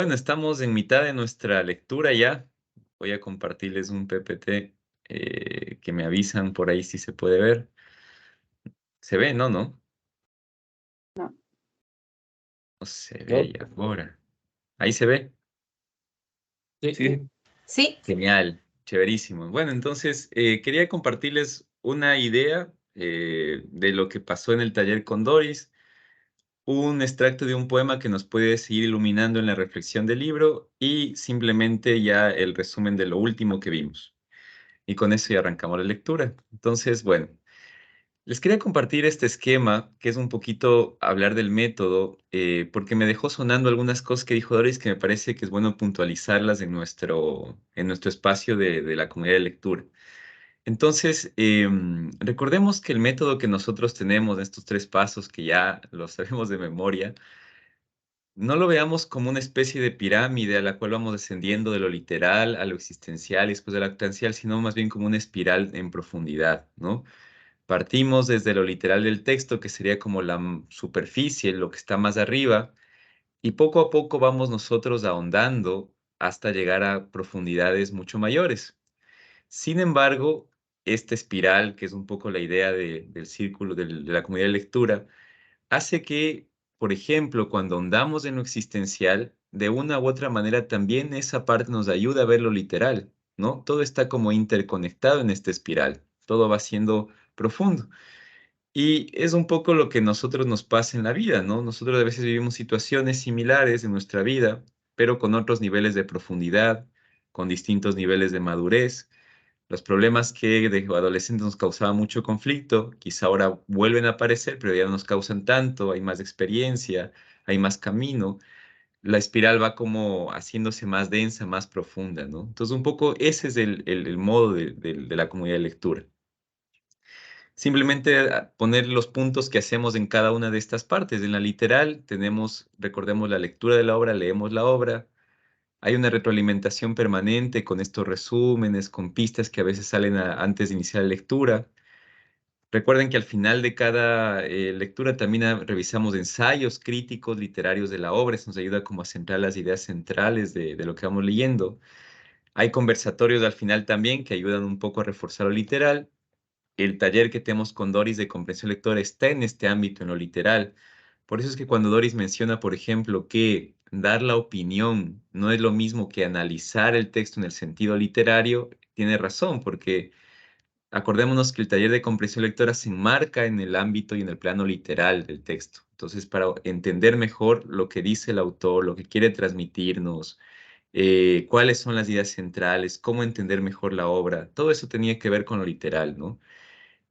Bueno, estamos en mitad de nuestra lectura ya. Voy a compartirles un PPT que me avisan por ahí si se puede ver. ¿Se ve? No, no. No. No se ve No, y ahora. Ahí se ve. sí, Sí, Genial, chéverísimo. Bueno, entonces quería compartirles una idea de lo que pasó en el taller con Doris, un extracto de un poema que nos puede seguir iluminando en la reflexión del libro y simplemente ya el resumen de lo último que vimos. Y con eso ya arrancamos la lectura. Entonces, bueno, les quería compartir este esquema, que es un poquito hablar del método, porque me dejó sonando algunas cosas que dijo Doris que me parece que es bueno puntualizarlas en nuestro espacio de la comunidad de lectura. Entonces, recordemos que el método que nosotros tenemos, estos tres pasos que ya los sabemos de memoria, no lo veamos como una especie de pirámide a la cual vamos descendiendo de lo literal a lo existencial y después de lo actancial, sino más bien como una espiral en profundidad, ¿no? Partimos desde lo literal del texto, que sería como la superficie, lo que está más arriba, y poco a poco vamos nosotros ahondando hasta llegar a profundidades mucho mayores. Sin embargo, esta espiral, que es un poco la idea del círculo de la comunidad de lectura, hace que, por ejemplo, cuando ahondamos en lo existencial, de una u otra manera también esa parte nos ayuda a ver lo literal, ¿no? Todo está como interconectado en esta espiral, todo va siendo profundo. Y es un poco lo que a nosotros nos pasa en la vida, ¿no? Nosotros a veces vivimos situaciones similares en nuestra vida, pero con otros niveles de profundidad, con distintos niveles de madurez. Los problemas que de adolescentes nos causaban mucho conflicto, quizá ahora vuelven a aparecer, pero ya no nos causan tanto, hay más experiencia, hay más camino. La espiral va como haciéndose más densa, más profunda, ¿no? Entonces, un poco ese es el modo de la comunidad de lectura. Simplemente poner los puntos que hacemos en cada una de estas partes. En la literal tenemos, recordemos la lectura de la obra, leemos la obra. Hay una retroalimentación permanente con estos resúmenes, con pistas que a veces salen antes de iniciar la lectura. Recuerden que al final de cada lectura también revisamos ensayos críticos literarios de la obra. Eso nos ayuda como a centrar las ideas centrales de lo que vamos leyendo. Hay conversatorios al final también que ayudan un poco a reforzar lo literal. El taller que tenemos con Doris de comprensión lectora está en este ámbito, en lo literal. Por eso es que cuando Doris menciona, por ejemplo, que dar la opinión no es lo mismo que analizar el texto en el sentido literario, tiene razón, porque acordémonos que el taller de comprensión lectora se enmarca en el ámbito y en el plano literal del texto. Entonces, para entender mejor lo que dice el autor, lo que quiere transmitirnos, cuáles son las ideas centrales, cómo entender mejor la obra, todo eso tenía que ver con lo literal, ¿no?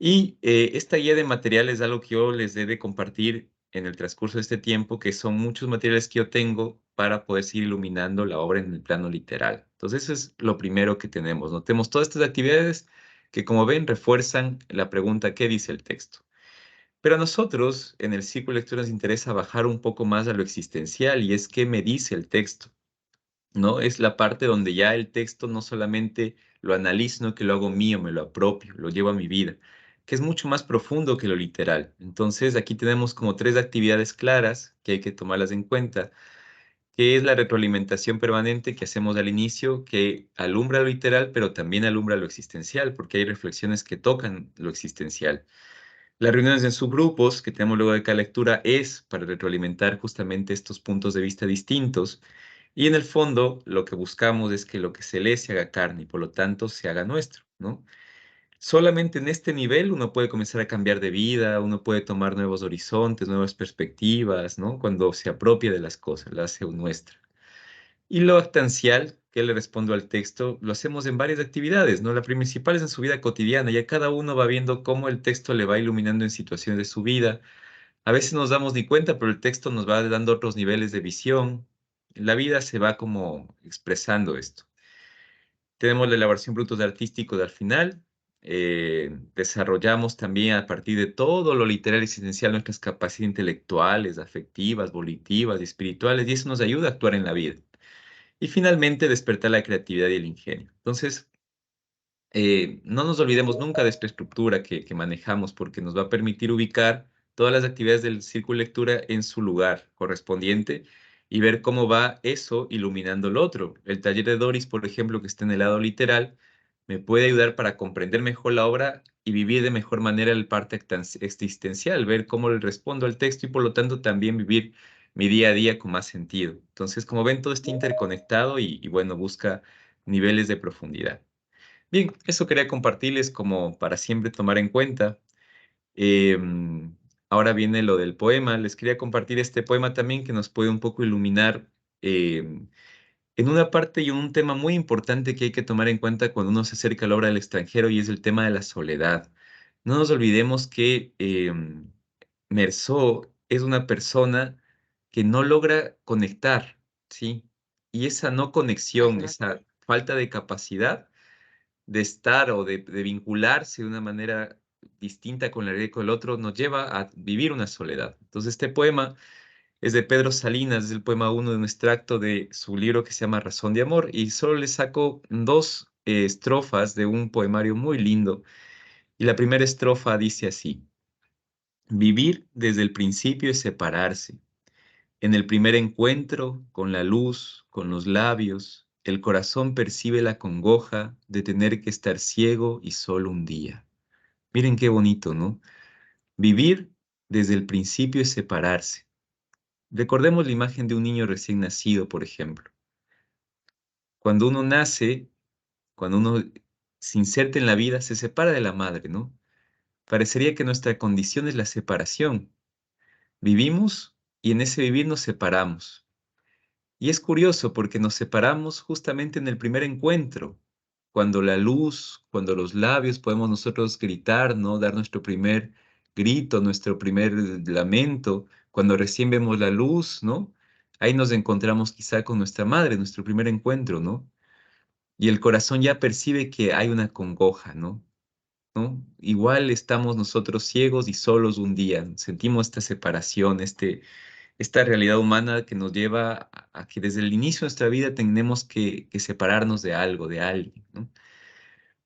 Y esta guía de materiales es algo que yo les he de compartir en el transcurso de este tiempo, que son muchos materiales que yo tengo para poder seguir iluminando la obra en el plano literal. Entonces, eso es lo primero que tenemos. Notemos todas estas actividades que, como ven, refuerzan la pregunta, ¿qué dice el texto? Pero a nosotros, en el círculo de lectura, nos interesa bajar un poco más a lo existencial y es qué me dice el texto, ¿no? Es la parte donde ya el texto no solamente lo analizo, sino que lo hago mío, me lo apropio, lo llevo a mi vida, que es mucho más profundo que lo literal. Entonces, aquí tenemos como tres actividades claras que hay que tomarlas en cuenta, que es la retroalimentación permanente que hacemos al inicio, que alumbra lo literal, pero también alumbra lo existencial, porque hay reflexiones que tocan lo existencial. Las reuniones en subgrupos que tenemos luego de cada lectura es para retroalimentar justamente estos puntos de vista distintos. Y en el fondo, lo que buscamos es que lo que se lee se haga carne y por lo tanto se haga nuestro, ¿no? Solamente en este nivel uno puede comenzar a cambiar de vida, uno puede tomar nuevos horizontes, nuevas perspectivas, ¿no? Cuando se apropia de las cosas, las hace nuestra. Y lo actancial, que le respondo al texto, lo hacemos en varias actividades, ¿no? La principal es en su vida cotidiana, ya cada uno va viendo cómo el texto le va iluminando en situaciones de su vida. A veces nos damos ni cuenta, pero el texto nos va dando otros niveles de visión. La vida se va como expresando esto. Tenemos la elaboración brutos de artísticos al final. Desarrollamos también a partir de todo lo literal y esencial nuestras capacidades intelectuales, afectivas, volitivas y espirituales, y eso nos ayuda a actuar en la vida. Y finalmente, despertar la creatividad y el ingenio. Entonces, no nos olvidemos nunca de esta estructura que manejamos porque nos va a permitir ubicar todas las actividades del círculo de lectura en su lugar correspondiente y ver cómo va eso iluminando lo otro. El taller de Doris, por ejemplo, que está en el lado literal, me puede ayudar para comprender mejor la obra y vivir de mejor manera el parte existencial, ver cómo le respondo al texto y por lo tanto también vivir mi día a día con más sentido. Entonces, como ven, todo está interconectado y bueno, busca niveles de profundidad. Bien, eso quería compartirles como para siempre tomar en cuenta. Ahora viene lo del poema. Les quería compartir este poema también que nos puede un poco iluminar en una parte y en un tema muy importante que hay que tomar en cuenta cuando uno se acerca a la obra del extranjero y es el tema de la soledad. No nos olvidemos que Meursault es una persona que no logra conectar, ¿sí? Y esa no conexión, esa falta de capacidad de estar o de vincularse de una manera distinta con la realidad y con el otro, nos lleva a vivir una soledad. Entonces, este poema es de Pedro Salinas, es el poema uno de un extracto de su libro que se llama Razón de Amor, y solo le saco dos estrofas de un poemario muy lindo. Y la primera estrofa dice así: vivir desde el principio es separarse. En el primer encuentro, con la luz, con los labios, el corazón percibe la congoja de tener que estar ciego y solo un día. Miren qué bonito, ¿no? Vivir desde el principio es separarse. Recordemos la imagen de un niño recién nacido, por ejemplo. Cuando uno nace, cuando uno se inserta en la vida, se separa de la madre, ¿no? Parecería que nuestra condición es la separación. Vivimos y en ese vivir nos separamos. Y es curioso porque nos separamos justamente en el primer encuentro, cuando la luz, cuando los labios podemos nosotros gritar, ¿no? Dar nuestro primer grito, nuestro primer lamento, cuando recién vemos la luz, ¿no? Ahí nos encontramos quizá con nuestra madre, nuestro primer encuentro, ¿no? Y el corazón ya percibe que hay una congoja, ¿no? ¿No? Igual estamos nosotros ciegos y solos un día, sentimos esta separación, esta realidad humana que nos lleva a que desde el inicio de nuestra vida tenemos que separarnos de algo, de alguien, ¿no?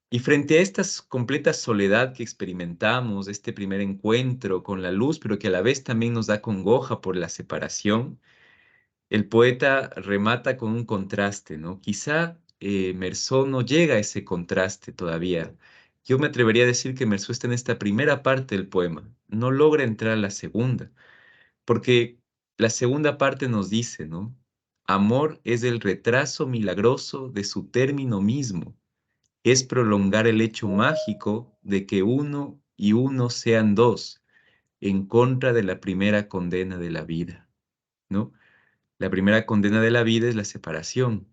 Y frente a esta completa soledad que experimentamos, este primer encuentro con la luz, pero que a la vez también nos da congoja por la separación, el poeta remata con un contraste, ¿no? Quizá Meursault no llega a ese contraste todavía. Yo me atrevería a decir que Meursault está en esta primera parte del poema, no logra entrar a la segunda. Porque la segunda parte nos dice, ¿no? Amor es el retraso milagroso de su término mismo. Es prolongar el hecho mágico de que uno y uno sean dos, en contra de la primera condena de la vida, ¿no? La primera condena de la vida es la separación.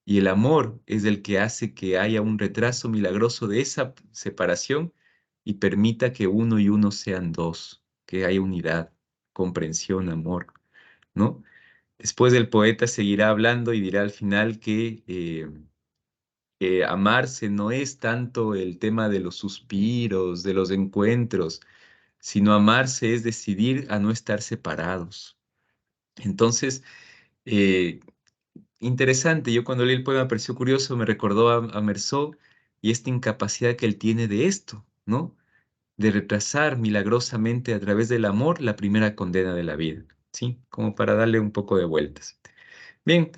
Y el amor es el que hace que haya un retraso milagroso de esa separación y permita que uno y uno sean dos, que haya unidad, comprensión, amor. ¿No? Después el poeta seguirá hablando y dirá al final que amarse no es tanto el tema de los suspiros, de los encuentros, sino amarse es decidir a no estar separados. Entonces, eh, interesante, yo cuando leí el poema me pareció curioso, me recordó a Meursault y esta incapacidad que él tiene de esto, ¿no? De retrasar milagrosamente a través del amor la primera condena de la vida, ¿sí? Como para darle un poco de vueltas. Bien,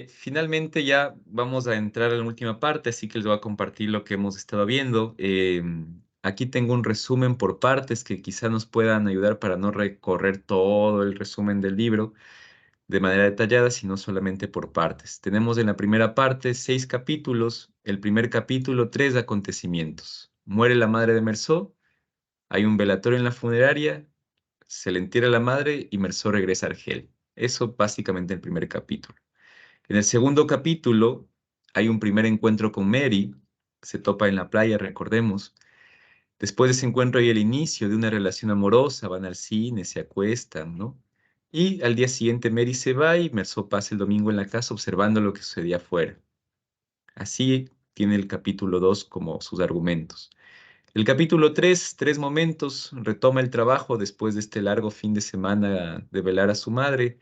finalmente ya vamos a entrar a la última parte, así que les voy a compartir lo que hemos estado viendo. Aquí tengo un resumen por partes que quizá nos puedan ayudar para no recorrer todo el resumen del libro de manera detallada, sino solamente por partes. Tenemos en la primera parte 6 capítulos. El primer capítulo, 3 acontecimientos. Muere la madre de Meursault, hay un velatorio en la funeraria, se le entierra a la madre y Meursault regresa a Argel. Eso básicamente el primer capítulo. En el segundo capítulo hay un primer encuentro con Mary, se topa en la playa, recordemos. Después de ese encuentro hay el inicio de una relación amorosa, van al cine, se acuestan, ¿no? Y al día siguiente Mary se va y Meursault pasa el domingo en la casa observando lo que sucedía afuera. Así tiene el capítulo 2 como sus argumentos. El capítulo 3, tres momentos, retoma el trabajo después de este largo fin de semana de velar a su madre.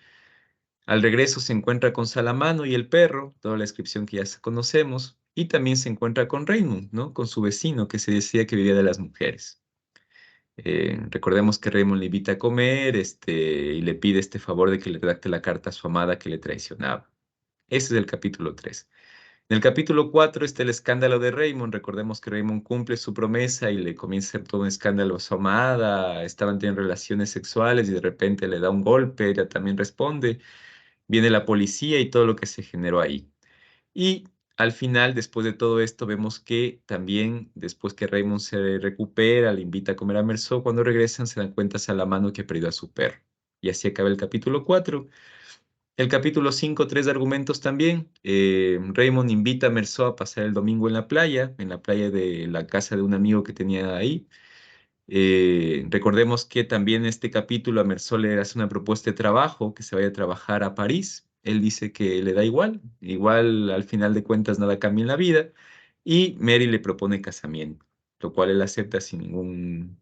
Al regreso se encuentra con Salamano y el perro, toda la descripción que ya conocemos, y también se encuentra con Raymond, ¿no? Con su vecino que se decía que vivía de las mujeres. Recordemos que Raymond le invita a comer, y le pide este favor de que le redacte la carta a su amada que le traicionaba. Ese es el capítulo 3. En el capítulo 4 está el escándalo de Raymond. Recordemos que Raymond cumple su promesa y le comienza a hacer todo un escándalo a su amada. Estaban teniendo relaciones sexuales y de repente le da un golpe, ella también responde. Viene la policía y todo lo que se generó ahí. Y al final, después de todo esto, vemos que también, después que Raymond se recupera, le invita a comer a Merceau, cuando regresan se dan cuenta a la mano que perdió a su perro. Y así acaba el capítulo 4. El capítulo 5, tres argumentos también. Raymond invita a Merceau a pasar el domingo en la playa de la casa de un amigo que tenía ahí. Recordemos que también en este capítulo a Merceau le hace una propuesta de trabajo, que se vaya a trabajar a París. Él dice que le da igual, igual al final de cuentas nada cambia en la vida. Y Mary le propone casamiento, lo cual él acepta sin ningún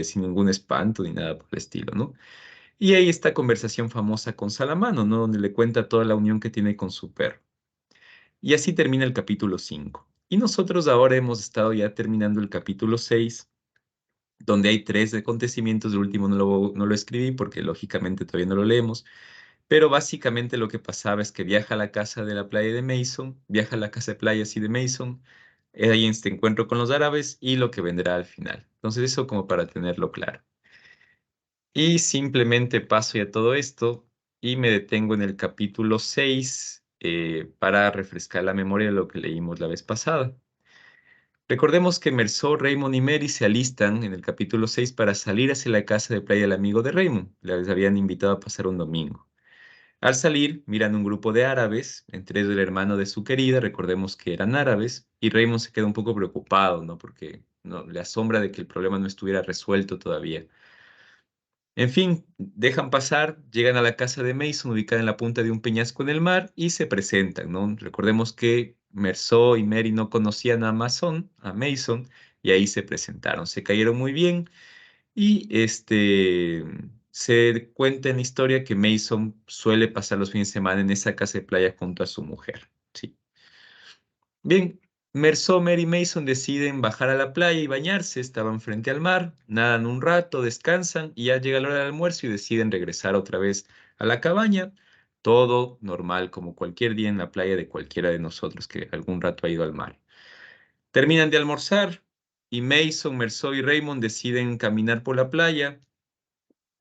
sin ningún espanto ni nada por el estilo, ¿no? Y hay esta conversación famosa con Salamano, ¿no? Donde le cuenta toda la unión que tiene con su perro. Y así termina el capítulo 5. Y nosotros ahora hemos estado ya terminando el capítulo 6, donde hay tres acontecimientos. El último no lo escribí porque lógicamente todavía no lo leemos. Pero básicamente lo que pasaba es que viaja a la casa de la playa de Mason, viaja a la casa de playa así de Mason, ahí en este encuentro con los árabes y lo que vendrá al final. Entonces eso como para tenerlo claro. Y simplemente paso ya todo esto y me detengo en el capítulo 6 para refrescar la memoria de lo que leímos la vez pasada. Recordemos que Merceau, Raymond y Mary se alistan en el capítulo 6 para salir hacia la casa de playa del amigo de Raymond. Les habían invitado a pasar un domingo. Al salir, miran un grupo de árabes, entre ellos el hermano de su querida, recordemos que eran árabes, y Raymond se queda un poco preocupado, ¿no? Porque no, le asombra de que el problema no estuviera resuelto todavía. En fin, dejan pasar, llegan a la casa de Mason, ubicada en la punta de un peñasco en el mar, y se presentan, ¿no? Recordemos que Merceau y Mary no conocían a Mason, y ahí se presentaron. Se cayeron muy bien, y se cuenta en la historia que Mason suele pasar los fines de semana en esa casa de playa junto a su mujer, ¿sí? Bien, Mary y Mason deciden bajar a la playa y bañarse. Estaban frente al mar, nadan un rato, descansan y ya llega la hora del almuerzo y deciden regresar otra vez a la cabaña. Todo normal, como cualquier día en la playa de cualquiera de nosotros que algún rato ha ido al mar. Terminan de almorzar y Mason, Merceau y Raymond deciden caminar por la playa,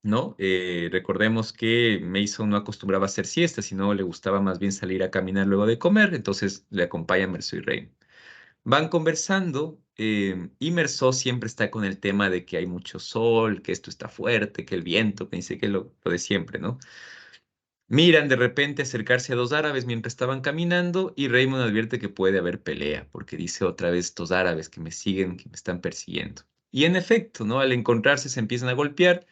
¿no? Recordemos que Mason no acostumbraba a hacer siestas, sino le gustaba más bien salir a caminar luego de comer, entonces le acompañan Merceau y Raymond. Van conversando, y Merceau siempre está con el tema de que hay mucho sol, que esto está fuerte, que el viento, que dice que lo de siempre, ¿no? Miran de repente acercarse a dos árabes mientras estaban caminando y Raymond advierte que puede haber pelea, porque dice otra vez estos árabes que me siguen, que me están persiguiendo. Y en efecto, ¿no? Al encontrarse se empiezan a golpear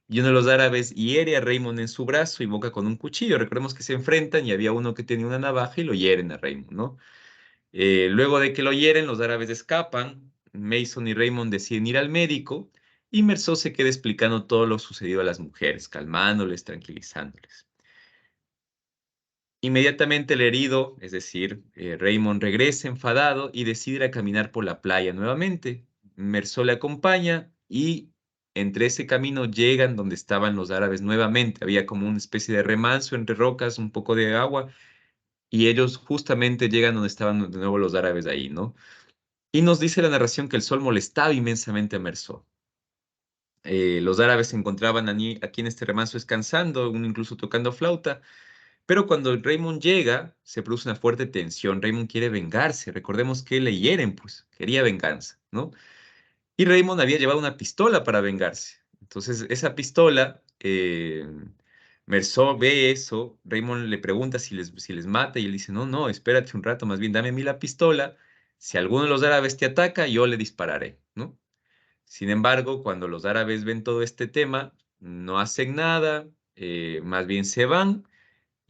y uno de los árabes hiere a Raymond en su brazo y boca con un cuchillo. Recordemos que se enfrentan y había uno que tenía una navaja y lo hieren a Raymond, ¿no? Luego de que lo hieren, los árabes escapan. Mason y Raymond deciden ir al médico y Merceau se queda explicando todo lo sucedido a las mujeres, calmándoles, tranquilizándoles. Inmediatamente el herido, es decir, Raymond, regresa enfadado y decide ir a caminar por la playa nuevamente. Merceau le acompaña y entre ese camino llegan donde estaban los árabes nuevamente. Había como una especie de remanso entre rocas, un poco de agua, y ellos justamente llegan donde estaban de nuevo los árabes ahí, ¿no? Y nos dice la narración que el sol molestaba inmensamente a Merceau. Los árabes se encontraban aquí en este remanso descansando, uno incluso tocando flauta, pero cuando Raymond llega, se produce una fuerte tensión. Raymond quiere vengarse. Recordemos que le hieren, pues, quería venganza, ¿no? Y Raymond había llevado una pistola para vengarse. Entonces, esa pistola, Merceau ve eso, Raymond le pregunta si les mata y él dice, no, no, espérate un rato, más bien dame a mí la pistola. Si alguno de los árabes te ataca, yo le dispararé, ¿no? Sin embargo, cuando los árabes ven todo este tema, no hacen nada, más bien se van.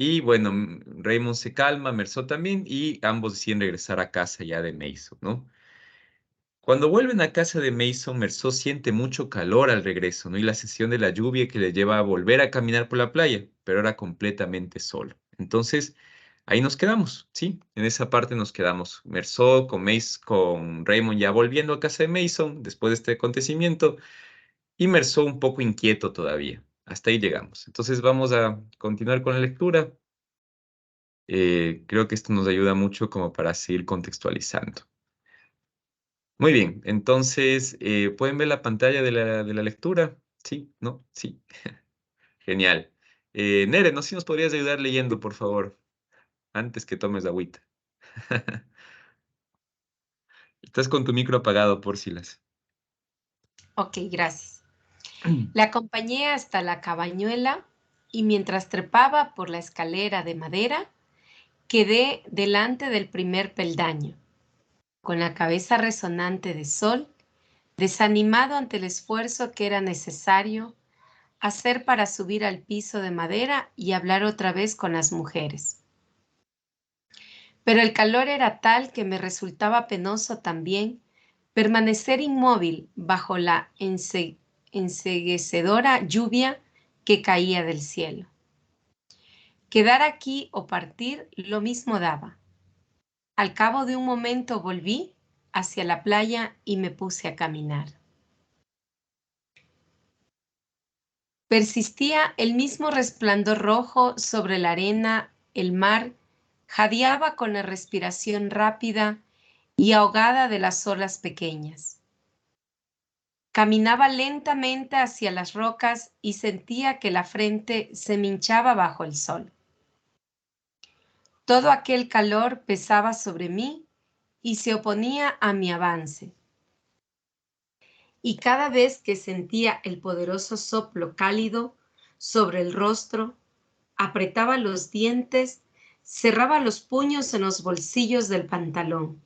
Y bueno, Raymond se calma, Merceau también, y ambos deciden regresar a casa ya de Mason, ¿no? Cuando vuelven a casa de Mason, Merceau siente mucho calor al regreso, ¿no? Y la sesión de la lluvia que le lleva a volver a caminar por la playa, pero ahora completamente solo. Entonces, ahí nos quedamos, ¿sí? En esa parte nos quedamos. Mersault con Raymond ya volviendo a casa de Mason después de este acontecimiento y Mersault un poco inquieto todavía. Hasta ahí llegamos. Entonces vamos a continuar con la lectura. Creo que esto nos ayuda mucho como para seguir contextualizando. Muy bien, entonces, ¿pueden ver la pantalla de la lectura? ¿Sí? ¿No? Sí. Genial. Nere, no sé si nos podrías ayudar leyendo, por favor, antes que tomes agüita. Estás con tu micro apagado, por Silas. Ok, gracias. La acompañé hasta la cabañuela y mientras trepaba por la escalera de madera, quedé delante del primer peldaño, con la cabeza resonante de sol, desanimado ante el esfuerzo que era necesario hacer para subir al piso de madera y hablar otra vez con las mujeres. Pero el calor era tal que me resultaba penoso también permanecer inmóvil bajo la enceguecedora lluvia que caía del cielo. Quedar aquí o partir lo mismo daba. Al cabo de un momento volví hacia la playa y me puse a caminar. Persistía el mismo resplandor rojo sobre la arena, el mar jadeaba con la respiración rápida y ahogada de las olas pequeñas. Caminaba lentamente hacia las rocas y sentía que la frente se me hinchaba bajo el sol. Todo aquel calor pesaba sobre mí y se oponía a mi avance. Y cada vez que sentía el poderoso soplo cálido sobre el rostro, apretaba los dientes, cerraba los puños en los bolsillos del pantalón.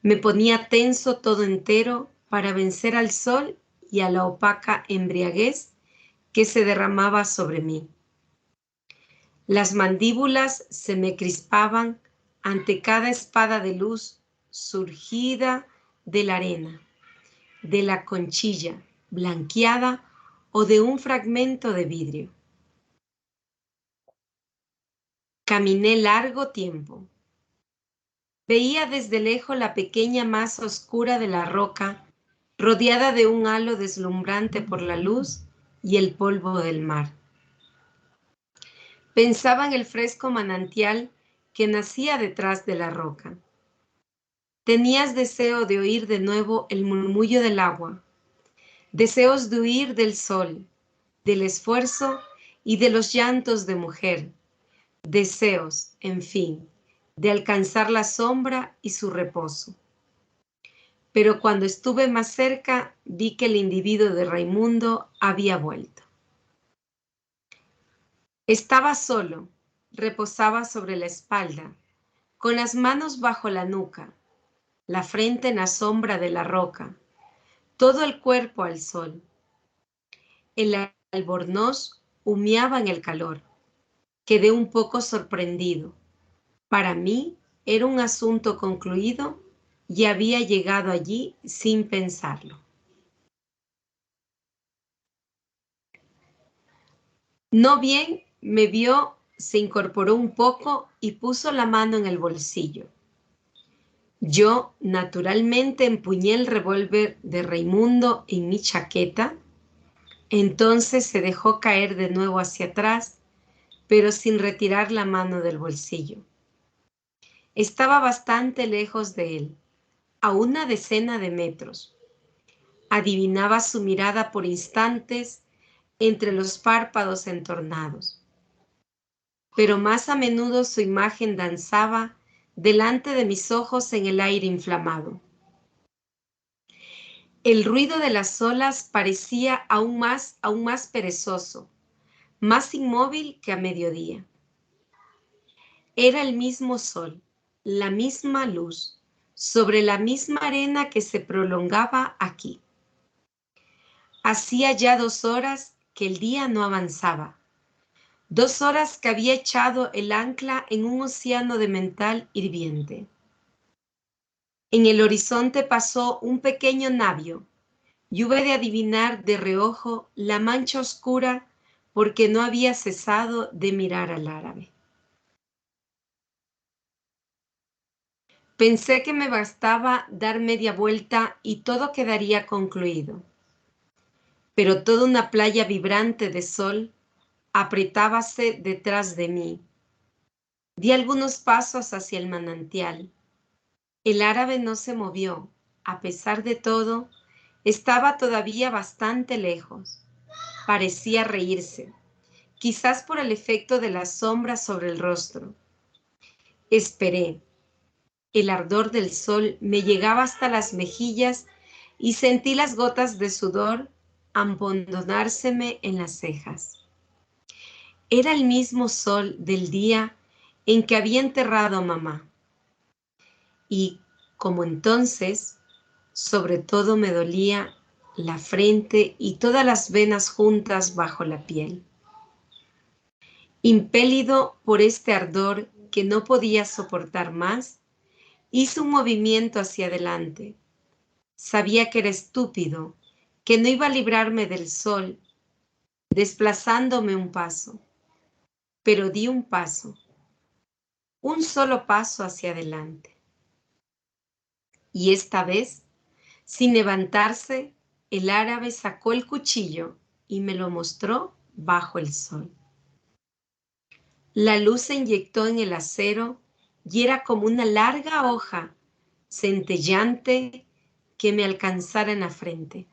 Me ponía tenso todo entero para vencer al sol y a la opaca embriaguez que se derramaba sobre mí. Las mandíbulas se me crispaban ante cada espada de luz surgida de la arena, de la conchilla blanqueada o de un fragmento de vidrio. Caminé largo tiempo. Veía desde lejos la pequeña masa oscura de la roca, rodeada de un halo deslumbrante por la luz y el polvo del mar. Pensaba en el fresco manantial que nacía detrás de la roca. Tenías deseo de oír de nuevo el murmullo del agua, deseos de huir del sol, del esfuerzo y de los llantos de mujer, deseos, en fin, de alcanzar la sombra y su reposo. Pero cuando estuve más cerca, vi que el individuo de Raimundo había vuelto. Estaba solo, reposaba sobre la espalda, con las manos bajo la nuca, la frente en la sombra de la roca, todo el cuerpo al sol. El albornoz humeaba en el calor. Quedé un poco sorprendido. Para mí era un asunto concluido y había llegado allí sin pensarlo. No bien me vio, se incorporó un poco y puso la mano en el bolsillo. Yo, naturalmente, empuñé el revólver de Raimundo en mi chaqueta. Entonces se dejó caer de nuevo hacia atrás, pero sin retirar la mano del bolsillo. Estaba bastante lejos de él, a una decena de metros. Adivinaba su mirada por instantes entre los párpados entornados. Pero más a menudo su imagen danzaba delante de mis ojos en el aire inflamado. El ruido de las olas parecía aún más perezoso, más inmóvil que a mediodía. Era el mismo sol, la misma luz, sobre la misma arena que se prolongaba aquí. Hacía ya 2 horas que el día no avanzaba. 2 horas que había echado el ancla en un océano de metal hirviente. En el horizonte pasó un pequeño navío y hube de adivinar de reojo la mancha oscura porque no había cesado de mirar al árabe. Pensé que me bastaba dar media vuelta y todo quedaría concluido. Pero toda una playa vibrante de sol apretábase detrás de mí. Di algunos pasos hacia el manantial. El árabe no se movió. A pesar de todo, estaba todavía bastante lejos. Parecía reírse, quizás por el efecto de la sombra sobre el rostro. Esperé. El ardor del sol me llegaba hasta las mejillas y sentí las gotas de sudor amontonárseme en las cejas. Era el mismo sol del día en que había enterrado a mamá. Y, como entonces, sobre todo me dolía la frente y todas las venas juntas bajo la piel. Impelido por este ardor que no podía soportar más, hice un movimiento hacia adelante. Sabía que era estúpido, que no iba a librarme del sol, desplazándome un paso. Pero di un paso, un solo paso hacia adelante. Y esta vez, sin levantarse, el árabe sacó el cuchillo y me lo mostró bajo el sol. La luz se inyectó en el acero y era como una larga hoja centellante que me alcanzara en la frente.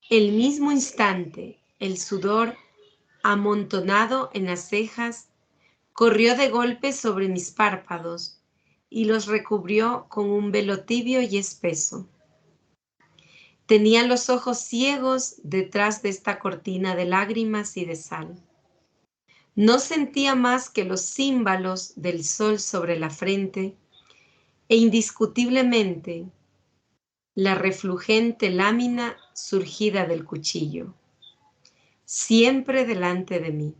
El mismo instante, el sudor amontonado en las cejas corrió de golpe sobre mis párpados y los recubrió con un velo tibio y espeso. Tenía los ojos ciegos detrás de esta cortina de lágrimas y de sal. No sentía más que los címbalos del sol sobre la frente e indiscutiblemente la refulgente lámina surgida del cuchillo, siempre delante de mí.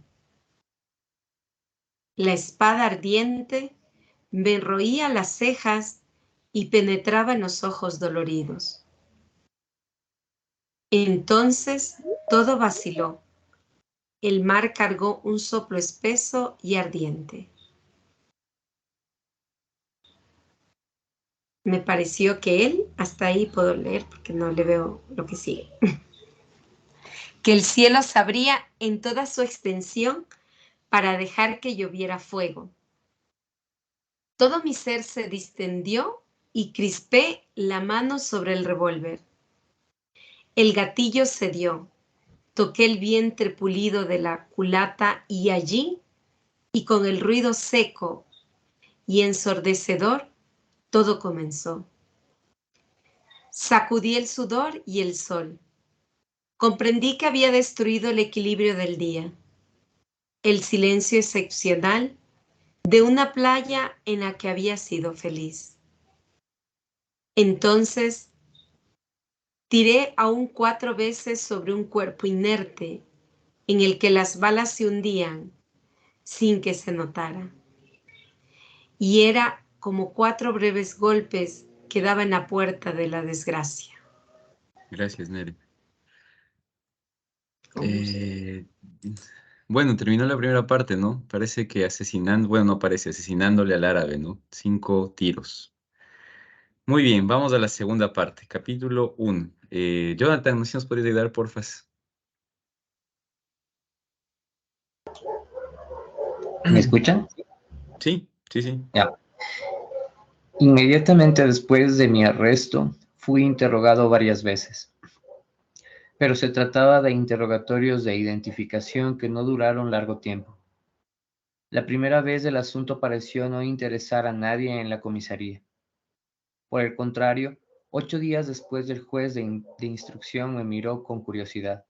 La espada ardiente me roía las cejas y penetraba en los ojos doloridos. Entonces todo vaciló. El mar cargó un soplo espeso y ardiente. Me pareció que él, hasta ahí puedo leer porque no le veo lo que sigue, que el cielo se abría en toda su extensión para dejar que lloviera fuego. Todo mi ser se distendió y crispé la mano sobre el revólver. El gatillo cedió. Toqué el vientre pulido de la culata y allí, y con el ruido seco y ensordecedor, todo comenzó. Sacudí el sudor y el sol. Comprendí que había destruido el equilibrio del día, el silencio excepcional de una playa en la que había sido feliz. Entonces, tiré aún 4 veces sobre un cuerpo inerte en el que las balas se hundían sin que se notara. Y era como 4 breves golpes que daban en la puerta de la desgracia. Gracias, Neri. Bueno, terminó la primera parte, ¿no? Parece que bueno, no parece, asesinándole al árabe, ¿no? 5 tiros. Muy bien, vamos a la segunda parte, capítulo 1. Jonathan, ¿no sé si nos podrías ayudar, porfa? ¿Me escuchan? Sí, sí, sí. Ya. Inmediatamente después de mi arresto, fui interrogado varias veces, pero se trataba de interrogatorios de identificación que no duraron largo tiempo. La primera vez el asunto pareció no interesar a nadie en la comisaría. Por el contrario, 8 días después el juez de instrucción me miró con curiosidad,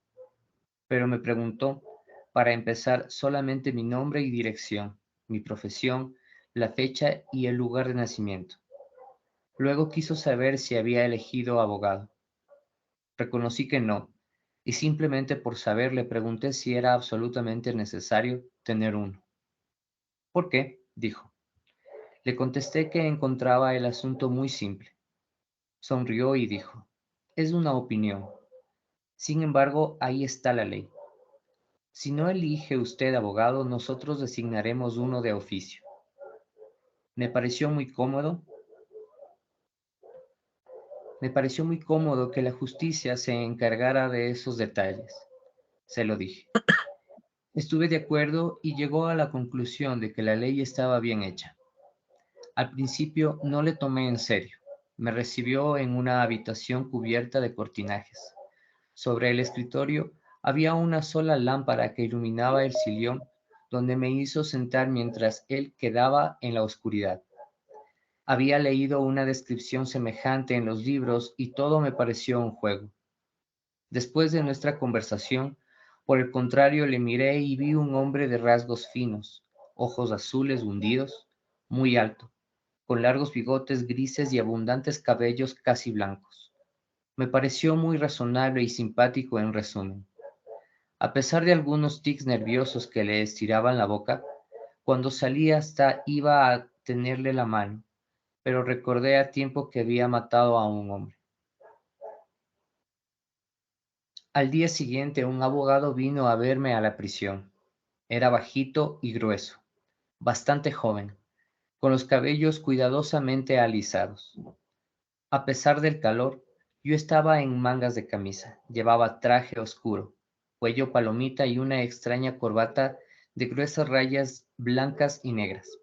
pero me preguntó, para empezar, solamente mi nombre y dirección, mi profesión, la fecha y el lugar de nacimiento. Luego quiso saber si había elegido abogado. Reconocí que no, y simplemente por saber le pregunté si era absolutamente necesario tener uno. ¿Por qué?, dijo. Le contesté que encontraba el asunto muy simple. Sonrió y dijo, es una opinión. Sin embargo, ahí está la ley. Si no elige usted abogado, nosotros designaremos uno de oficio. Me pareció muy cómodo que la justicia se encargara de esos detalles. Se lo dije. Estuve de acuerdo y llegó a la conclusión de que la ley estaba bien hecha. Al principio no le tomé en serio. Me recibió en una habitación cubierta de cortinajes. Sobre el escritorio había una sola lámpara que iluminaba el sillón, donde me hizo sentar mientras él quedaba en la oscuridad. Había leído una descripción semejante en los libros y todo me pareció un juego. Después de nuestra conversación, por el contrario, le miré y vi un hombre de rasgos finos, ojos azules hundidos, muy alto, con largos bigotes grises y abundantes cabellos casi blancos. Me pareció muy razonable y simpático en resumen. A pesar de algunos tics nerviosos que le estiraban la boca, cuando salí hasta iba a tenerle la mano, pero recordé a tiempo que había matado a un hombre. Al día siguiente, un abogado vino a verme a la prisión. Era bajito y grueso, bastante joven, con los cabellos cuidadosamente alisados. A pesar del calor, yo estaba en mangas de camisa, llevaba traje oscuro, cuello palomita y una extraña corbata de gruesas rayas blancas y negras.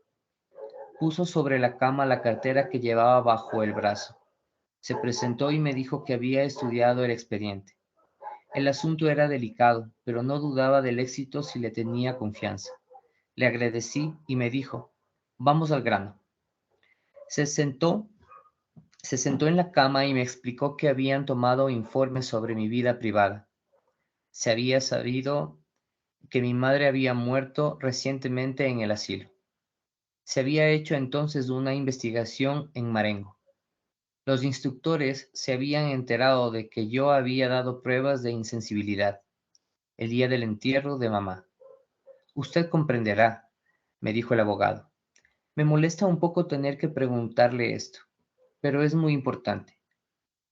Puso sobre la cama la cartera que llevaba bajo el brazo. Se presentó y me dijo que había estudiado el expediente. El asunto era delicado, pero no dudaba del éxito si le tenía confianza. Le agradecí y me dijo, vamos al grano. Se sentó en la cama y me explicó que habían tomado informes sobre mi vida privada. Se había sabido que mi madre había muerto recientemente en el asilo. Se había hecho entonces una investigación en Marengo. Los instructores se habían enterado de que yo había dado pruebas de insensibilidad el día del entierro de mamá. Usted comprenderá, me dijo el abogado. Me molesta un poco tener que preguntarle esto, pero es muy importante.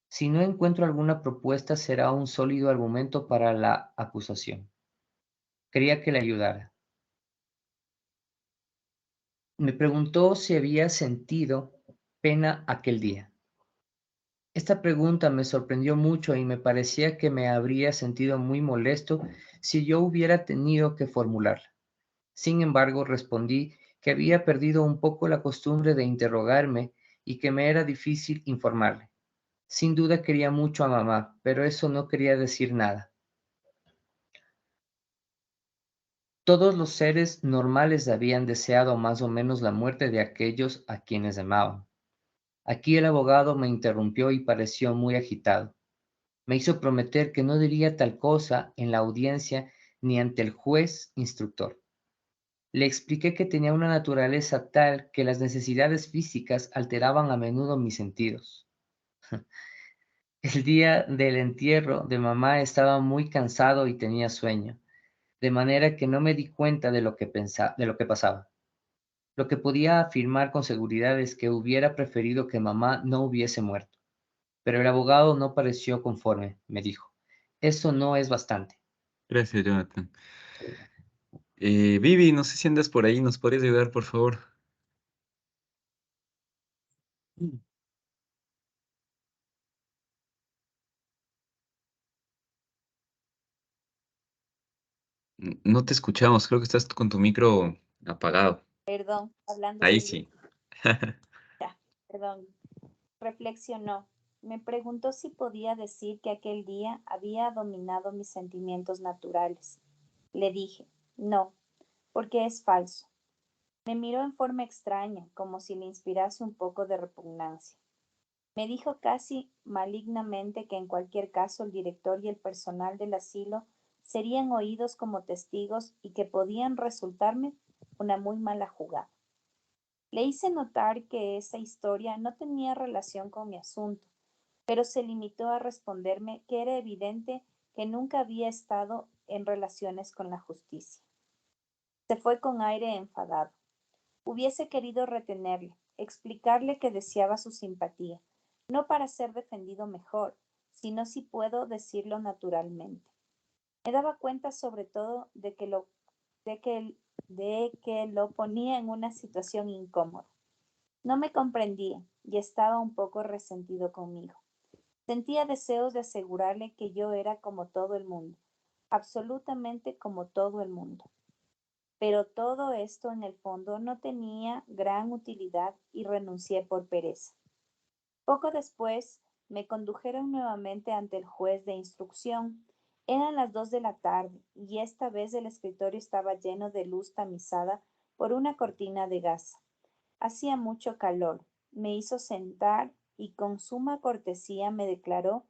Si no encuentro alguna propuesta, será un sólido argumento para la acusación. Quería que le ayudara. Me preguntó si había sentido pena aquel día. Esta pregunta me sorprendió mucho y me parecía que me habría sentido muy molesto si yo hubiera tenido que formularla. Sin embargo, respondí que había perdido un poco la costumbre de interrogarme y que me era difícil informarle. Sin duda quería mucho a mamá, pero eso no quería decir nada. Todos los seres normales habían deseado más o menos la muerte de aquellos a quienes amaban. Aquí el abogado me interrumpió y pareció muy agitado. Me hizo prometer que no diría tal cosa en la audiencia ni ante el juez instructor. Le expliqué que tenía una naturaleza tal que las necesidades físicas alteraban a menudo mis sentidos. El día del entierro de mamá estaba muy cansado y tenía sueño, de manera que no me di cuenta de lo que pasaba. Lo que podía afirmar con seguridad es que hubiera preferido que mamá no hubiese muerto. Pero el abogado no pareció conforme, me dijo. Eso no es bastante. Gracias, Jonathan. Vivi, no sé si andas por ahí, ¿nos podrías ayudar, por favor? Mm. No te escuchamos, creo que estás con tu micro apagado. Perdón, hablando Ahí de sí. ya, perdón, reflexionó. Me preguntó si podía decir que aquel día había dominado mis sentimientos naturales. Le dije, no, porque es falso. Me miró en forma extraña, como si le inspirase un poco de repugnancia. Me dijo casi malignamente que en cualquier caso el director y el personal del asilo serían oídos como testigos y que podían resultarme una muy mala jugada. Le hice notar que esa historia no tenía relación con mi asunto, pero se limitó a responderme que era evidente que nunca había estado en relaciones con la justicia. Se fue con aire enfadado. Hubiese querido retenerle, explicarle que deseaba su simpatía, no para ser defendido mejor, sino si puedo decirlo naturalmente. Me daba cuenta sobre todo de que lo ponía en una situación incómoda. No me comprendía y estaba un poco resentido conmigo. Sentía deseos de asegurarle que yo era como todo el mundo, absolutamente como todo el mundo. Pero todo esto en el fondo no tenía gran utilidad y renuncié por pereza. Poco después me condujeron nuevamente ante el juez de instrucción. Eran las 2 de la tarde y esta vez el escritorio estaba lleno de luz tamizada por una cortina de gasa. Hacía mucho calor. Me hizo sentar y con suma cortesía me declaró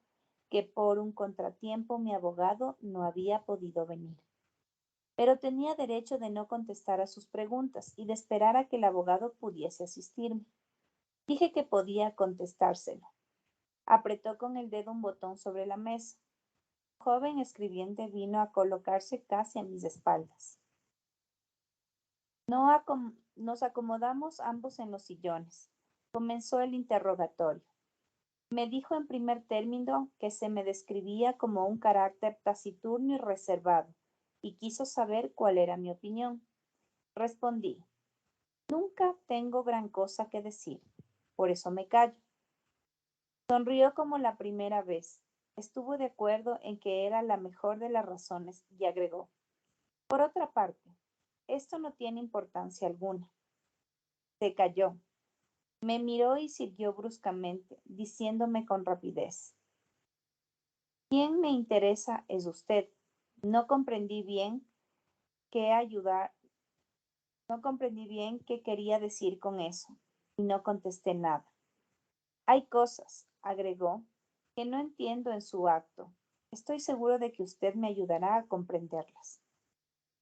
que por un contratiempo mi abogado no había podido venir. Pero tenía derecho de no contestar a sus preguntas y de esperar a que el abogado pudiese asistirme. Dije que podía contestárselo. Apretó con el dedo un botón sobre la mesa. El joven escribiente vino a colocarse casi a mis espaldas. Nos acomodamos ambos en los sillones. Comenzó el interrogatorio. Me dijo en primer término que se me describía como un carácter taciturno y reservado, y quiso saber cuál era mi opinión. Respondí, nunca tengo gran cosa que decir, por eso me callo. Sonrió como la primera vez. Estuvo de acuerdo en que era la mejor de las razones y agregó, por otra parte, esto no tiene importancia alguna. Se calló. Me miró y siguió bruscamente, diciéndome con rapidez, quien me interesa es usted. No comprendí bien qué ayudar, no comprendí bien qué quería decir con eso, y no contesté nada. Hay cosas, agregó, que no entiendo en su acto. Estoy seguro de que usted me ayudará a comprenderlas.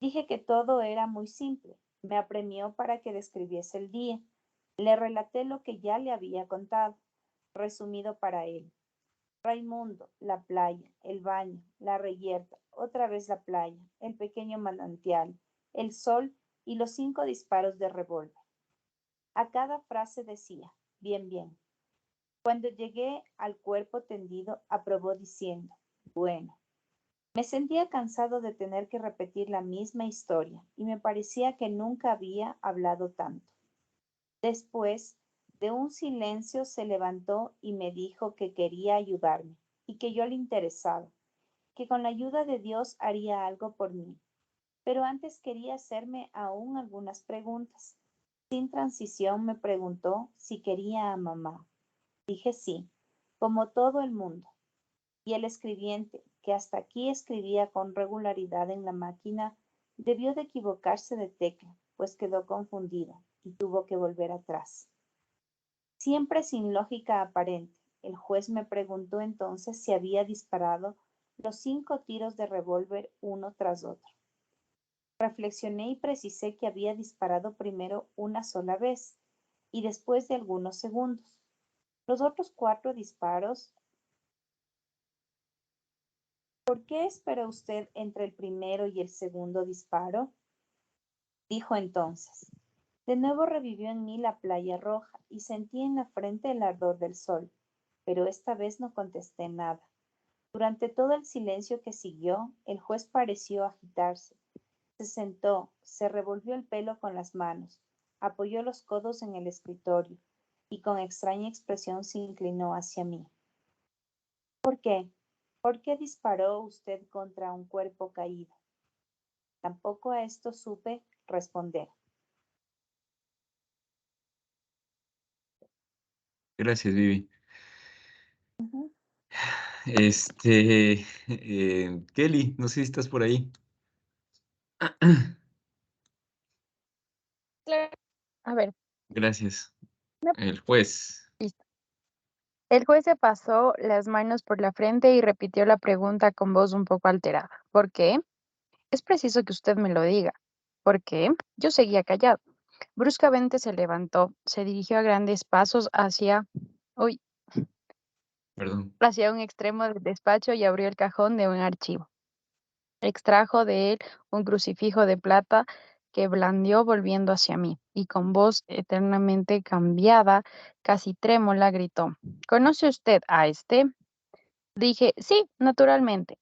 Dije que todo era muy simple. Me apremió para que describiese el día. Le relaté lo que ya le había contado, resumido para él. Raimundo, la playa, el baño, la reyerta, otra vez la playa, el pequeño manantial, el sol y los 5 disparos de revólver. A cada frase decía, bien, bien. Cuando llegué al cuerpo tendido, aprobó diciendo, bueno. Me sentía cansado de tener que repetir la misma historia y me parecía que nunca había hablado tanto. Después de un silencio se levantó y me dijo que quería ayudarme y que yo le interesaba, que con la ayuda de Dios haría algo por mí. Pero antes quería hacerme aún algunas preguntas. Sin transición me preguntó si quería a mamá. Dije sí, como todo el mundo. Y el escribiente, que hasta aquí escribía con regularidad en la máquina, debió de equivocarse de tecla, pues quedó confundido y tuvo que volver atrás. Siempre sin lógica aparente, el juez me preguntó entonces si había disparado los 5 tiros de revólver uno tras otro. Reflexioné y precisé que había disparado primero una sola vez y después de algunos segundos. Los otros 4 disparos. ¿Por qué esperó usted entre el primero y el segundo disparo? Dijo entonces. De nuevo revivió en mí la playa roja y sentí en la frente el ardor del sol, pero esta vez no contesté nada. Durante todo el silencio que siguió, el juez pareció agitarse. Se sentó, se revolvió el pelo con las manos, apoyó los codos en el escritorio y con extraña expresión se inclinó hacia mí. ¿Por qué? ¿Por qué disparó usted contra un cuerpo caído? Tampoco a esto supe responder. Gracias, Vivi. Ujú. Kelly, no sé si estás por ahí. Claro. A ver, Gracias. me- El juez. listo. El juez se pasó las manos por la frente y repitió la pregunta con voz un poco alterada. ¿Por qué? Es preciso que usted me lo diga. ¿Por qué? Yo seguía callado. Bruscamente se levantó, se dirigió a grandes pasos uy, Perdón. hacia un extremo del despacho y abrió el cajón de un archivo. Extrajo de él un crucifijo de plata que blandió volviendo hacia mí, y con voz eternamente cambiada, casi trémula, gritó, ¿conoce usted a este? Dije, sí, naturalmente.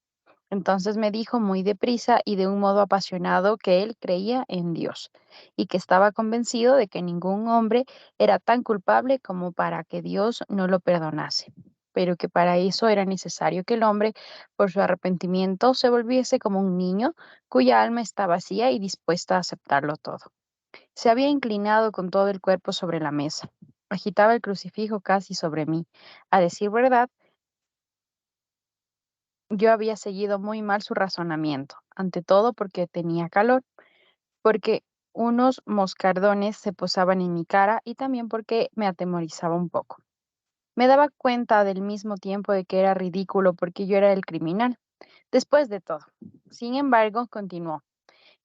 Entonces me dijo muy deprisa y de un modo apasionado que él creía en Dios y que estaba convencido de que ningún hombre era tan culpable como para que Dios no lo perdonase, pero que para eso era necesario que el hombre, por su arrepentimiento, se volviese como un niño cuya alma está vacía y dispuesta a aceptarlo todo. Se había inclinado con todo el cuerpo sobre la mesa. Agitaba el crucifijo casi sobre mí. A decir verdad, yo había seguido muy mal su razonamiento, ante todo porque tenía calor, porque unos moscardones se posaban en mi cara y también porque me atemorizaba un poco. Me daba cuenta del mismo tiempo de que era ridículo porque yo era el criminal, después de todo. Sin embargo, continuó.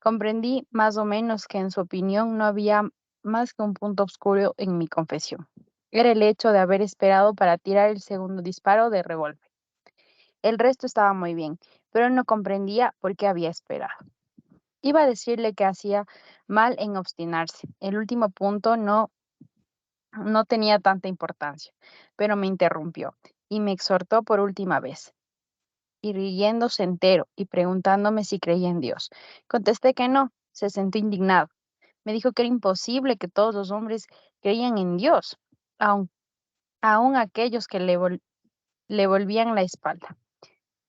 Comprendí más o menos que en su opinión no había más que un punto oscuro en mi confesión. Era el hecho de haber esperado para tirar el segundo disparo de revólver. El resto estaba muy bien, pero no comprendía por qué había esperado. Iba a decirle que hacía mal en obstinarse. El último punto no tenía tanta importancia, pero me interrumpió y me exhortó por última vez, irguiéndose entero y preguntándome si creía en Dios. Contesté que no. Se sentó indignado. Me dijo que era imposible que todos los hombres creían en Dios, aun, aun aquellos que le volvían la espalda.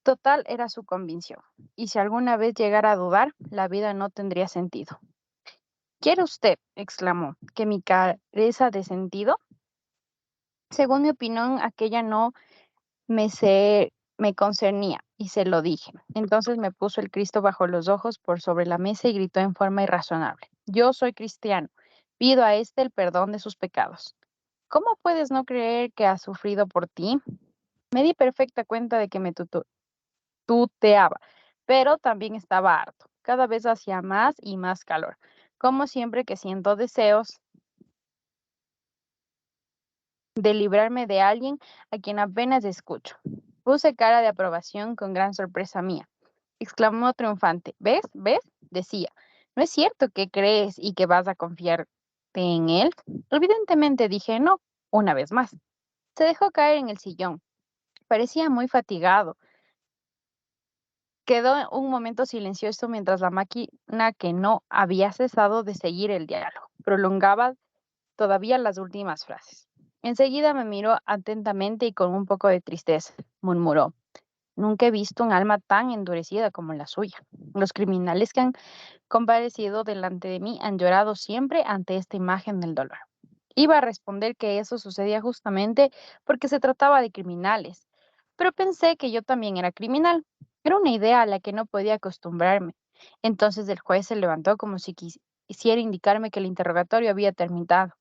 Total era su convicción, y si alguna vez llegara a dudar, la vida no tendría sentido. ¿Quiere usted, exclamó, que mi careza de sentido? Según mi opinión, aquella no me concernía, y se lo dije. Entonces me puso el Cristo bajo los ojos por sobre la mesa y gritó en forma irrazonable: Yo soy cristiano, pido a éste el perdón de sus pecados. ¿Cómo puedes no creer que ha sufrido por ti? Me di perfecta cuenta de que me tuteaba, pero también estaba harto. Cada vez hacía más y más calor. Como siempre que siento deseos de librarme de alguien a quien apenas escucho. Puse cara de aprobación con gran sorpresa mía. Exclamó triunfante. ¿Ves? ¿Ves? Decía. ¿No es cierto que crees y que vas a confiarte en él? Evidentemente dije no, una vez más. Se dejó caer en el sillón. Parecía muy fatigado. Quedó un momento silencioso mientras la máquina, que no había cesado de seguir el diálogo, prolongaba todavía las últimas frases. Enseguida me miró atentamente y con un poco de tristeza murmuró: Nunca he visto un alma tan endurecida como la suya. Los criminales que han comparecido delante de mí han llorado siempre ante esta imagen del dolor. Iba a responder que eso sucedía justamente porque se trataba de criminales, pero pensé que yo también era criminal. Era una idea a la que no podía acostumbrarme. Entonces el juez se levantó como si quisiera indicarme que el interrogatorio había terminado.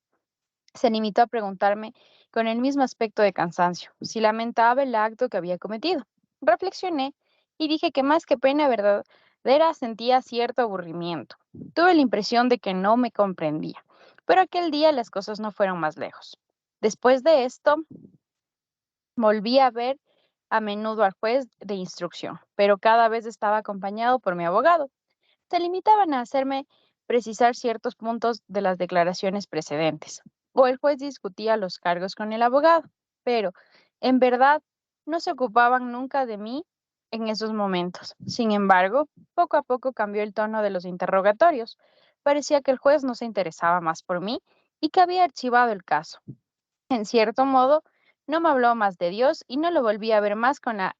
Se limitó a preguntarme con el mismo aspecto de cansancio si lamentaba el acto que había cometido. Reflexioné y dije que más que pena verdadera sentía cierto aburrimiento. Tuve la impresión de que no me comprendía, pero aquel día las cosas no fueron más lejos. Después de esto, volví a ver a menudo al juez de instrucción, pero cada vez estaba acompañado por mi abogado. Se limitaban a hacerme precisar ciertos puntos de las declaraciones precedentes, o el juez discutía los cargos con el abogado, pero en verdad no se ocupaban nunca de mí en esos momentos. Sin embargo, poco a poco cambió el tono de los interrogatorios. Parecía que el juez no se interesaba más por mí y que había archivado el caso. En cierto modo, no me habló más de Dios y no lo volví a ver más con la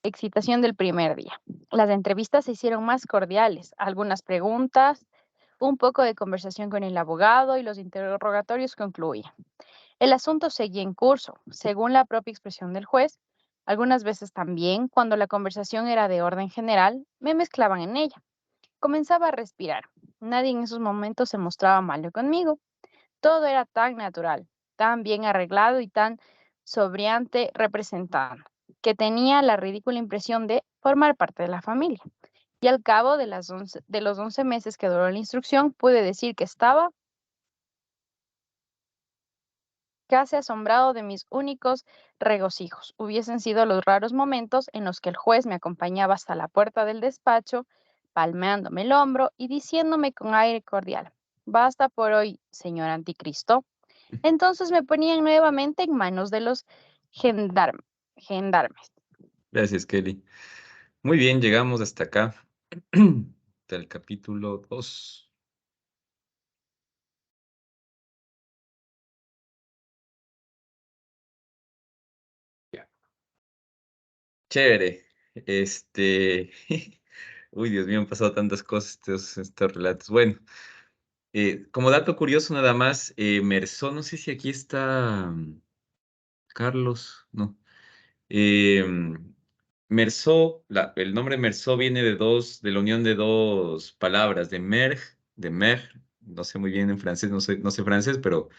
excitación del primer día. Las entrevistas se hicieron más cordiales, algunas preguntas, un poco de conversación con el abogado y los interrogatorios concluían. El asunto seguía en curso, según la propia expresión del juez. Algunas veces también, cuando la conversación era de orden general, me mezclaban en ella. Comenzaba a respirar. Nadie en esos momentos se mostraba malo conmigo. Todo era tan natural, tan bien arreglado y tan sobriante representado, que tenía la ridícula impresión de formar parte de la familia. Y al cabo de los 11 meses que duró la instrucción, pude decir que estaba casi asombrado de mis únicos regocijos. Hubiesen sido los raros momentos en los que el juez me acompañaba hasta la puerta del despacho, palmeándome el hombro y diciéndome con aire cordial: Basta por hoy, señor anticristo. Entonces me ponían nuevamente en manos de los gendarmes. Gracias, Kelly. Muy bien, llegamos hasta acá, hasta el capítulo 2. Ya. Chévere. Uy, Dios mío, han pasado tantas cosas estos relatos. Bueno, como dato curioso nada más, Mersó, no sé si aquí está Carlos, no. Mersó, el nombre Mersó viene de la unión de dos palabras, de mer, no sé muy bien en francés, no sé francés, pero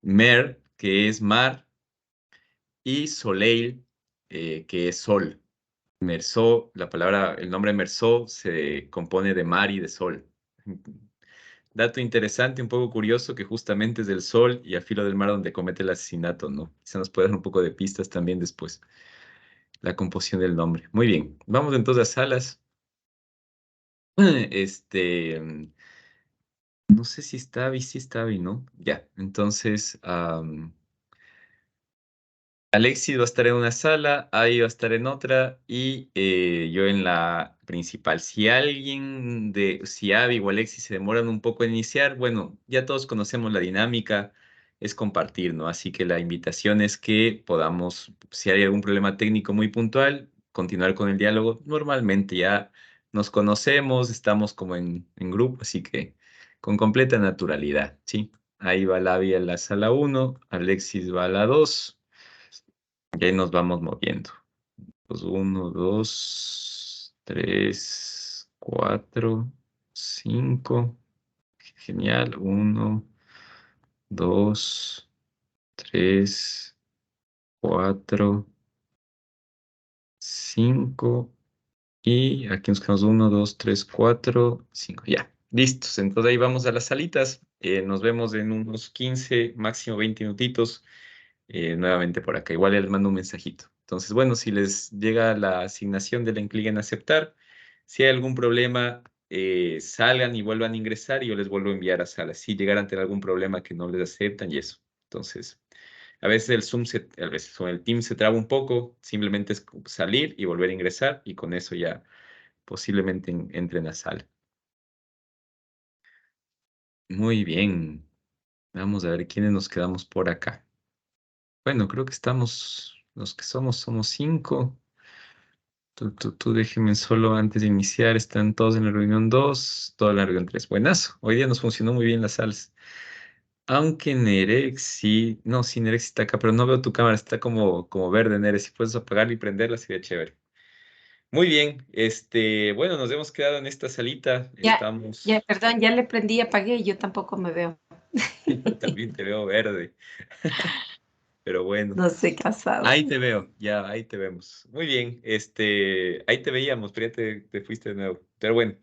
mer, que es mar, y soleil, que es sol. Mersó, el nombre Mersó se compone de mar y de sol. Dato interesante, un poco curioso, que justamente es del sol y a filo del mar donde comete el asesinato, ¿no? Quizá nos puede dar un poco de pistas también después, la composición del nombre. Muy bien, vamos entonces a Salas. Este, no sé si está Abby, sí está Abby, ¿no? Ya, entonces, Alexis va a estar en una sala, Abby va a estar en otra y yo en la principal. Si Abby o Alexis se demoran un poco en iniciar, bueno, ya todos conocemos la dinámica, es compartir, ¿no? Así que la invitación es que podamos, si hay algún problema técnico muy puntual, continuar con el diálogo. Normalmente ya nos conocemos, estamos como en grupo, así que con completa naturalidad, ¿sí? Ahí va la Abby a la sala 1, Alexis va a la 2. Y ahí nos vamos moviendo. Pues 1, 2, 3, 4, 5. Genial. 1, 2, 3, 4, 5. Y aquí nos quedamos 1, 2, 3, 4, 5. Ya, listos. Entonces ahí vamos a las salitas. Nos vemos en unos 15, máximo 20 minutitos. Nuevamente por acá. Igual les mando un mensajito. Entonces, bueno, si les llega la asignación de la clic en aceptar, si hay algún problema, salgan y vuelvan a ingresar y yo les vuelvo a enviar a sala. Si llegaran a tener algún problema que no les aceptan y eso. Entonces, a veces a veces con el Team se traba un poco, simplemente es salir y volver a ingresar y con eso ya posiblemente entren a sala. Muy bien. Vamos a ver quiénes nos quedamos por acá. Bueno, creo que los que somos 5. Tú déjeme solo antes de iniciar. Están todos en la reunión 2, toda la reunión 3. Buenazo. Hoy día nos funcionó muy bien las salas. Aunque Nerexi, no, sí, Nerexi está acá, pero no veo tu cámara, está como verde, Nerexi. Si puedes apagarla y prenderla, sería chévere. Muy bien, bueno, nos hemos quedado en esta salita. Ya, perdón, ya le prendí y apagué y yo tampoco me veo. También te veo verde. Pero bueno. No sé, casado. Ahí te veo, ya, ahí te vemos. Muy bien, ahí te veíamos, pero ya te fuiste de nuevo. Pero bueno,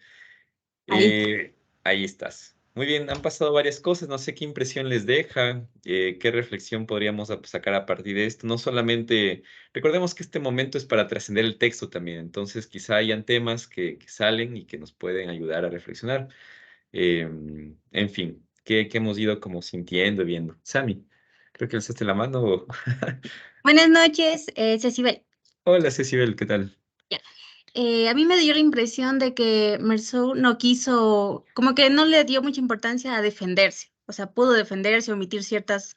Ahí. ahí estás. Muy bien, han pasado varias cosas, no sé qué impresión les deja, qué reflexión podríamos sacar a partir de esto. No solamente, recordemos que este momento es para trascender el texto también, entonces quizá hayan temas que salen y que nos pueden ayudar a reflexionar. En fin, ¿qué hemos ido como sintiendo, viendo? Sami, creo que alzaste la mano. Buenas noches, Cecibel. Hola, Cecibel, ¿qué tal? Ya. A mí me dio la impresión de que Mersou no quiso, como que no le dio mucha importancia a defenderse. O sea, pudo defenderse, omitir ciertas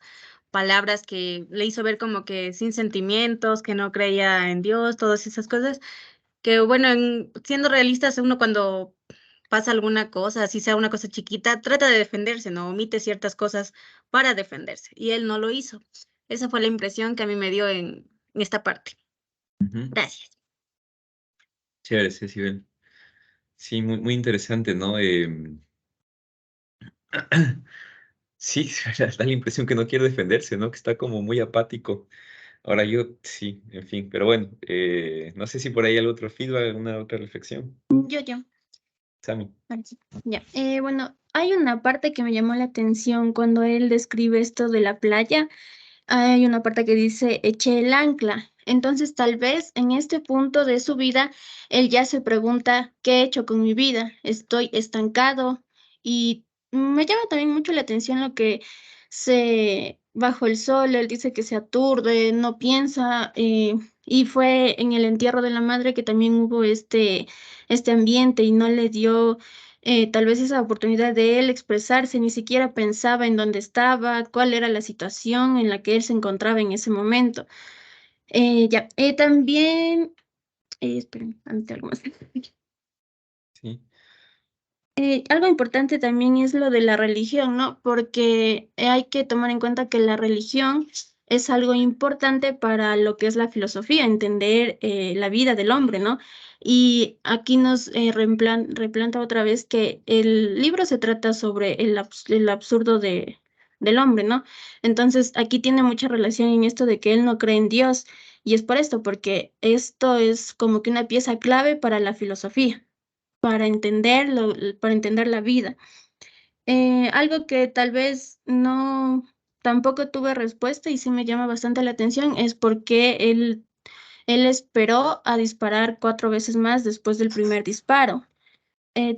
palabras que le hizo ver como que sin sentimientos, que no creía en Dios, todas esas cosas. Que bueno, siendo realistas, uno cuando pasa alguna cosa, así sea una cosa chiquita, trata de defenderse, ¿no? Omite ciertas cosas para defenderse. Y él no lo hizo. Esa fue la impresión que a mí me dio en esta parte. Ujú. Gracias. Chévere, Cecibel. Sí, muy, muy interesante, ¿no? Sí, da la impresión que no quiere defenderse, ¿no? Que está como muy apático. Ahora yo, sí, en fin, pero bueno, no sé si por ahí hay algún otro feedback, alguna otra reflexión. Yo. Sami. Aquí. Ya. Bueno, hay una parte que me llamó la atención cuando él describe esto de la playa. Hay una parte que dice, eché el ancla. Entonces, tal vez en este punto de su vida, él ya se pregunta, ¿qué he hecho con mi vida? ¿Estoy estancado? Y me llama también mucho la atención lo que bajo el sol, él dice que se aturde, no piensa, y fue en el entierro de la madre que también hubo este ambiente y no le dio tal vez esa oportunidad de él expresarse, ni siquiera pensaba en dónde estaba, cuál era la situación en la que él se encontraba en ese momento. También, esperen, antes algo más. Sí. Algo importante también es lo de la religión, ¿no? Porque hay que tomar en cuenta que la religión es algo importante para lo que es la filosofía, entender la vida del hombre, ¿no? Y aquí nos replanta otra vez que el libro se trata sobre el absurdo del hombre, ¿no? Entonces, aquí tiene mucha relación en esto de que él no cree en Dios, y es por esto, porque esto es como que una pieza clave para la filosofía para entenderlo, para entender la vida. Algo que tal vez no, tampoco tuve respuesta y sí me llama bastante la atención es por qué él esperó a disparar 4 veces más después del primer disparo.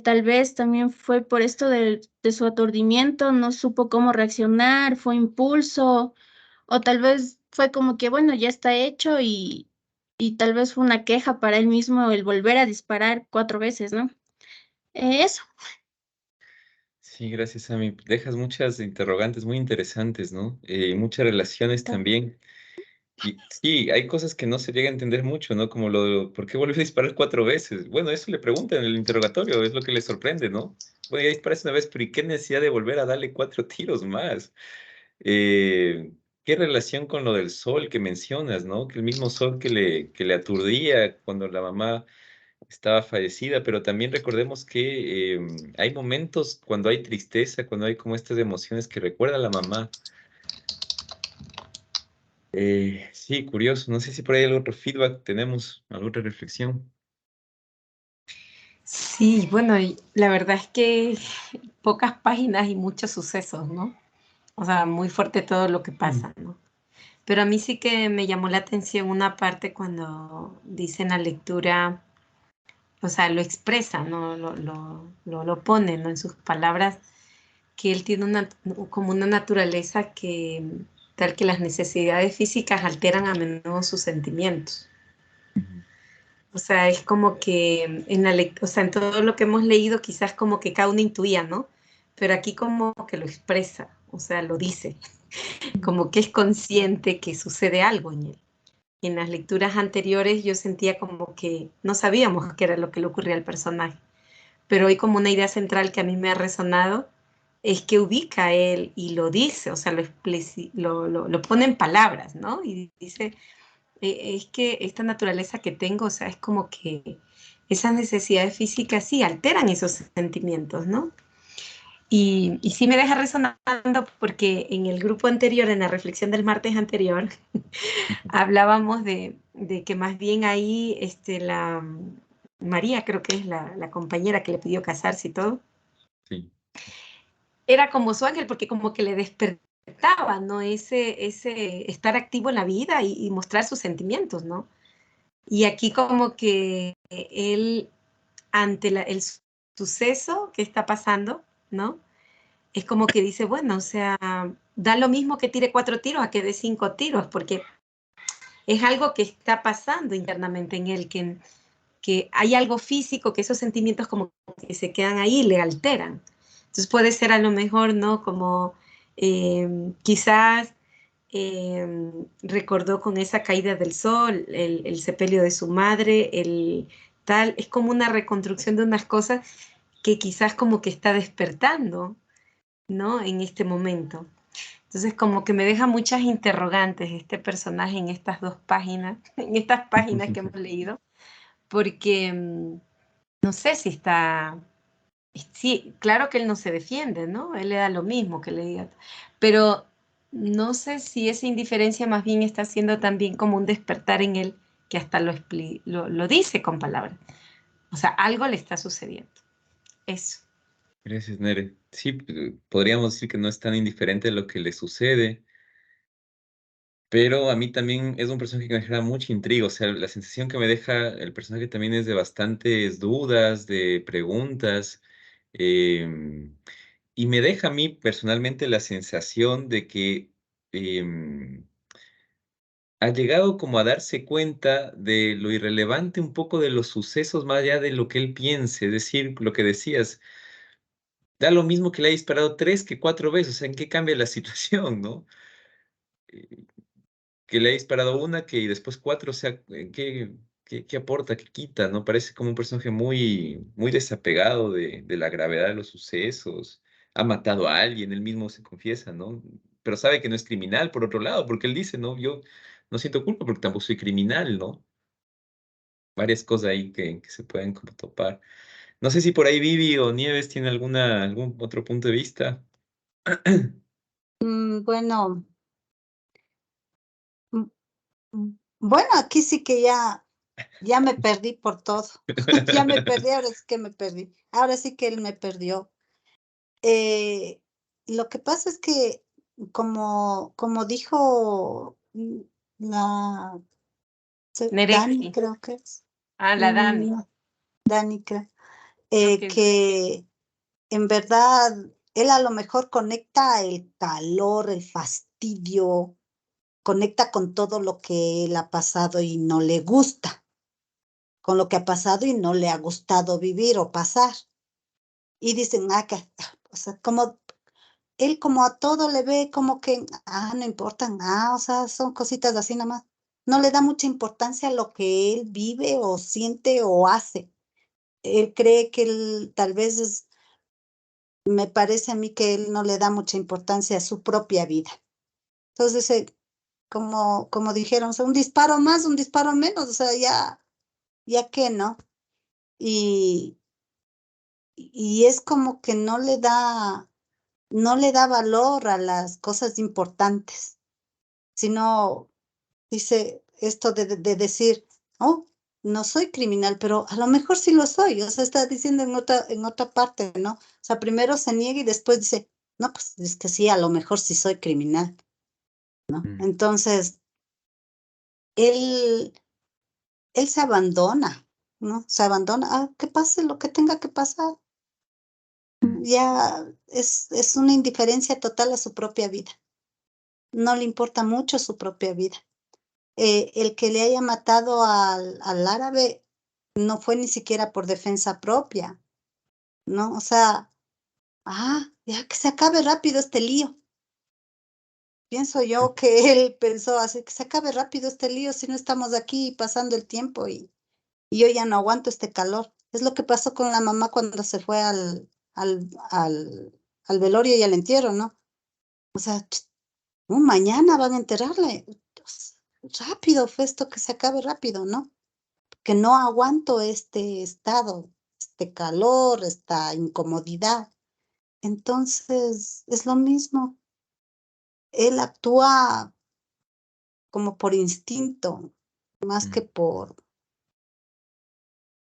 Tal vez también fue por esto de su aturdimiento, no supo cómo reaccionar, fue impulso, o tal vez fue como que, bueno, ya está hecho y tal vez fue una queja para él mismo el volver a disparar 4 veces, ¿no? Eso. Sí, gracias, Ami. Dejas muchas interrogantes muy interesantes, ¿no? Muchas relaciones también. Y sí, hay cosas que no se llega a entender mucho, ¿no? Como ¿por qué volvió a disparar 4 veces? Bueno, eso le preguntan en el interrogatorio, es lo que le sorprende, ¿no? Bueno, ya disparas una vez, pero ¿y qué necesidad de volver a darle 4 tiros más? Eh, ¿Qué relación con lo del sol que mencionas, ¿no? Que el mismo sol que le aturdía cuando la mamá estaba fallecida, pero también recordemos que hay momentos cuando hay tristeza, cuando hay como estas emociones que recuerda a la mamá. Sí, curioso. No sé si por ahí algún otro feedback tenemos, alguna otra reflexión. Sí, bueno, y la verdad es que pocas páginas y muchos sucesos, ¿no? O sea, muy fuerte todo lo que pasa, ¿no? Pero a mí sí que me llamó la atención una parte cuando dice en la lectura, o sea, lo expresa, ¿no? Lo pone, ¿no? En sus palabras, que él tiene como una naturaleza que, tal que las necesidades físicas alteran a menudo sus sentimientos. Ujú. O sea, es como que o sea, en todo lo que hemos leído quizás como que cada uno intuía, ¿no? Pero aquí como que lo expresa, o sea, lo dice, como que es consciente que sucede algo en él. En las lecturas anteriores yo sentía como que no sabíamos qué era lo que le ocurría al personaje, pero hoy como una idea central que a mí me ha resonado es que ubica a él y lo dice, o sea, lo pone en palabras, ¿no? Y dice, es que esta naturaleza que tengo, o sea, es como que esas necesidades físicas sí alteran esos sentimientos, ¿no? Y sí me deja resonando porque en el grupo anterior, en la reflexión del martes anterior, hablábamos de que más bien ahí María, creo que es la compañera que le pidió casarse y todo, Sí. era como su ángel porque como que le despertaba, ¿no? Ese estar activo en la vida y mostrar sus sentimientos, ¿no? Y aquí como que él, ante el suceso que está pasando, ¿no? Es como que dice, bueno, o sea, da lo mismo que tire 4 tiros a que dé 5 tiros, porque es algo que está pasando internamente en él, que hay algo físico, que esos sentimientos como que se quedan ahí y le alteran. Entonces puede ser a lo mejor, ¿no? Como quizás recordó con esa caída del sol, el sepelio de su madre, el tal, es como una reconstrucción de unas cosas que quizás como que está despertando, ¿no? En este momento. Entonces como que me deja muchas interrogantes este personaje en estas 2 páginas, en estas páginas que hemos leído, porque no sé si está, sí, claro que él no se defiende, ¿no? Él le da lo mismo que le diga, pero no sé si esa indiferencia más bien está siendo también como un despertar en él que hasta lo dice con palabras. O sea, algo le está sucediendo. Eso. Gracias, Nere. Sí, podríamos decir que no es tan indiferente lo que le sucede, pero a mí también es un personaje que me genera mucha intriga. O sea, la sensación que me deja el personaje también es de bastantes dudas, de preguntas. em, y me deja a mí personalmente la sensación de que ha llegado como a darse cuenta de lo irrelevante un poco de los sucesos más allá de lo que él piense, es decir, lo que decías, da lo mismo que le haya disparado 3 que 4 veces, o sea, ¿en qué cambia la situación, no? Eh, que le haya disparado una, que después 4, o sea, ¿en qué aporta, qué quita, no? Parece como un personaje muy desapegado de la gravedad de los sucesos. Ha matado a alguien, él mismo se confiesa, ¿no? Pero sabe que no es criminal, por otro lado, porque él dice, ¿no? Yo no siento culpa porque tampoco soy criminal, ¿no? Varias cosas ahí que se pueden como topar. No sé si por ahí Vivi o Nieves tiene algún otro punto de vista. Bueno, mm, bueno, aquí sí que ya me perdí por todo. Ya me perdí, ahora sí que me perdí. Ahora sí que él me perdió. Eh, lo que pasa es que, como dijo la Dani, Nerexi. creo que es. Ah, la Dani. No, Dani, creo. Creo que Que en verdad él a lo mejor conecta el calor, el fastidio, conecta con todo lo que él ha pasado y no le gusta, con lo que ha pasado y no le ha gustado vivir o pasar. Y dicen, o sea, como él como a todo le ve como que, no importa, o sea, son cositas así nada más. No le da mucha importancia a lo que él vive o siente o hace. Él cree que él tal vez me parece a mí que él no le da mucha importancia a su propia vida. Entonces, como dijeron, o sea, un disparo más, un disparo menos, o sea, ya que no. Y, y es como que no le da valor a las cosas importantes, sino dice esto de decir, oh, no soy criminal, pero a lo mejor sí lo soy, o sea, está diciendo en otra parte, ¿no? O sea, primero se niega y después dice, no, pues es que sí, a lo mejor sí soy criminal, ¿no? Mm, Entonces, él, él se abandona, ¿no? Se abandona, que pase lo que tenga que pasar. mm, Ya es una indiferencia total a su propia vida. No le importa mucho su propia vida. El que le haya matado al árabe no fue ni siquiera por defensa propia, ¿no? O sea, ya que se acabe rápido este lío. Pienso yo que él pensó así, que se acabe rápido este lío si no estamos aquí pasando el tiempo y yo ya no aguanto este calor. Es lo que pasó con la mamá cuando se fue al velorio y al entierro, ¿no? O sea, mañana van a enterrarle. Pues, rápido fue esto, que se acabe rápido, ¿no? Que no aguanto este estado, este calor, esta incomodidad. Entonces, es lo mismo. Él actúa como por instinto, más que mm, por,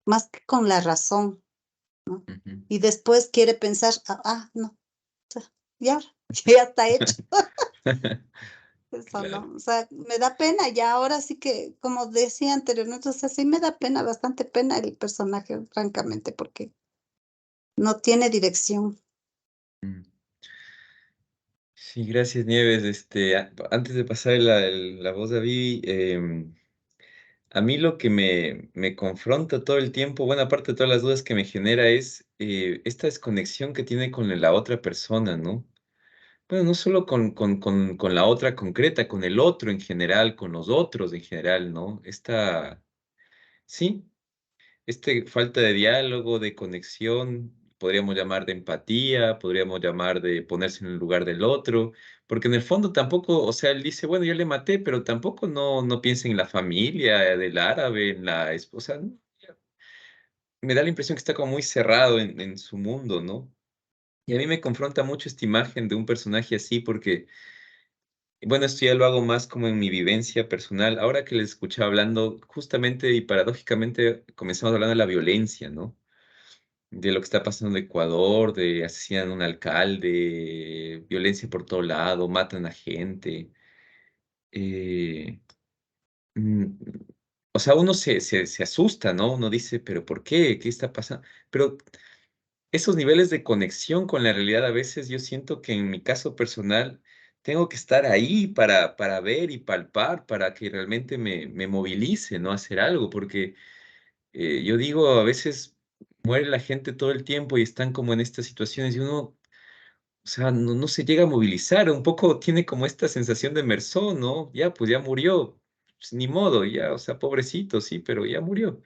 más que con la razón, ¿no? ujú. Y después quiere pensar, no, o sea, ya, ya está hecho. Eso Claro. no, o sea, me da pena ya ahora sí que, como decía anteriormente, o sea, sí me da pena, bastante pena el personaje, francamente, porque no tiene dirección. Mm. Sí, gracias, Nieves. Antes de pasar la voz a Vivi, a mí lo que me confronta todo el tiempo, buena parte de todas las dudas que me genera es esta desconexión que tiene con la otra persona, ¿no? Bueno, no solo con la otra concreta, con el otro en general, con los otros en general, ¿no? Sí, falta de diálogo, de conexión, podríamos llamar de empatía, podríamos llamar de ponerse en el lugar del otro, porque en el fondo tampoco, o sea, él dice, bueno, yo le maté, pero tampoco no piensa en la familia del árabe, en la esposa, ¿no? Me da la impresión que está como muy cerrado en su mundo, ¿no? Y a mí me confronta mucho esta imagen de un personaje así, porque, bueno, esto ya lo hago más como en mi vivencia personal. Ahora que les escuchaba hablando, justamente y paradójicamente comenzamos hablando de la violencia, ¿no? De lo que está pasando en Ecuador, de asesinan a un alcalde, violencia por todo lado, matan a gente. eh, mm, o sea, uno se asusta, ¿no? Uno dice, pero ¿por qué? ¿Qué está pasando? Pero esos niveles de conexión con la realidad a veces yo siento que en mi caso personal tengo que estar ahí para ver y palpar, para que realmente me movilice, ¿no? Hacer algo, porque yo digo, a veces muere la gente todo el tiempo y están como en estas situaciones y uno, o sea, no se llega a movilizar, un poco tiene como esta sensación de Mersón, ¿no? Ya, pues ya murió, pues ni modo, ya, o sea, pobrecito, sí, pero ya murió.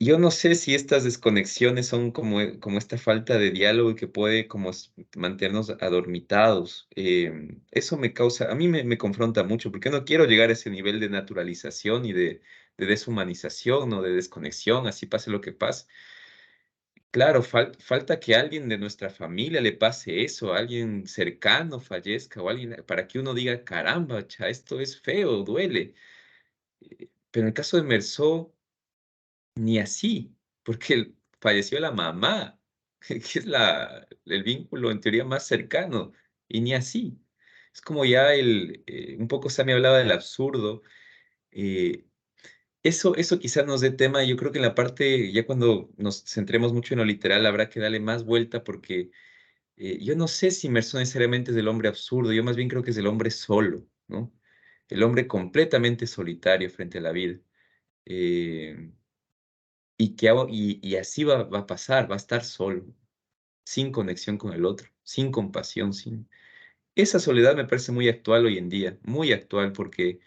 Yo no sé si estas desconexiones son como esta falta de diálogo que puede como mantenernos adormitados. Eso me causa, a mí me confronta mucho, porque no quiero llegar a ese nivel de naturalización y de deshumanización o de desconexión, así pase lo que pase. Claro, falta que alguien de nuestra familia le pase eso, alguien cercano fallezca o alguien para que uno diga, caramba, cha, esto es feo, duele. Pero en el caso de Mersó, ni así, porque falleció la mamá, que es el vínculo en teoría más cercano, y ni así. Es como ya un poco Sammy hablaba del absurdo. eh, eso quizás nos dé tema, yo creo que en la parte, ya cuando nos centremos mucho en lo literal, habrá que darle más vuelta porque yo no sé si Merson necesariamente es del hombre absurdo, yo más bien creo que es del hombre solo, ¿no? El hombre completamente solitario frente a la vida. Eh, y así va a pasar, va a estar solo, sin conexión con el otro, sin compasión, sin... Esa soledad me parece muy actual hoy en día, muy actual, porque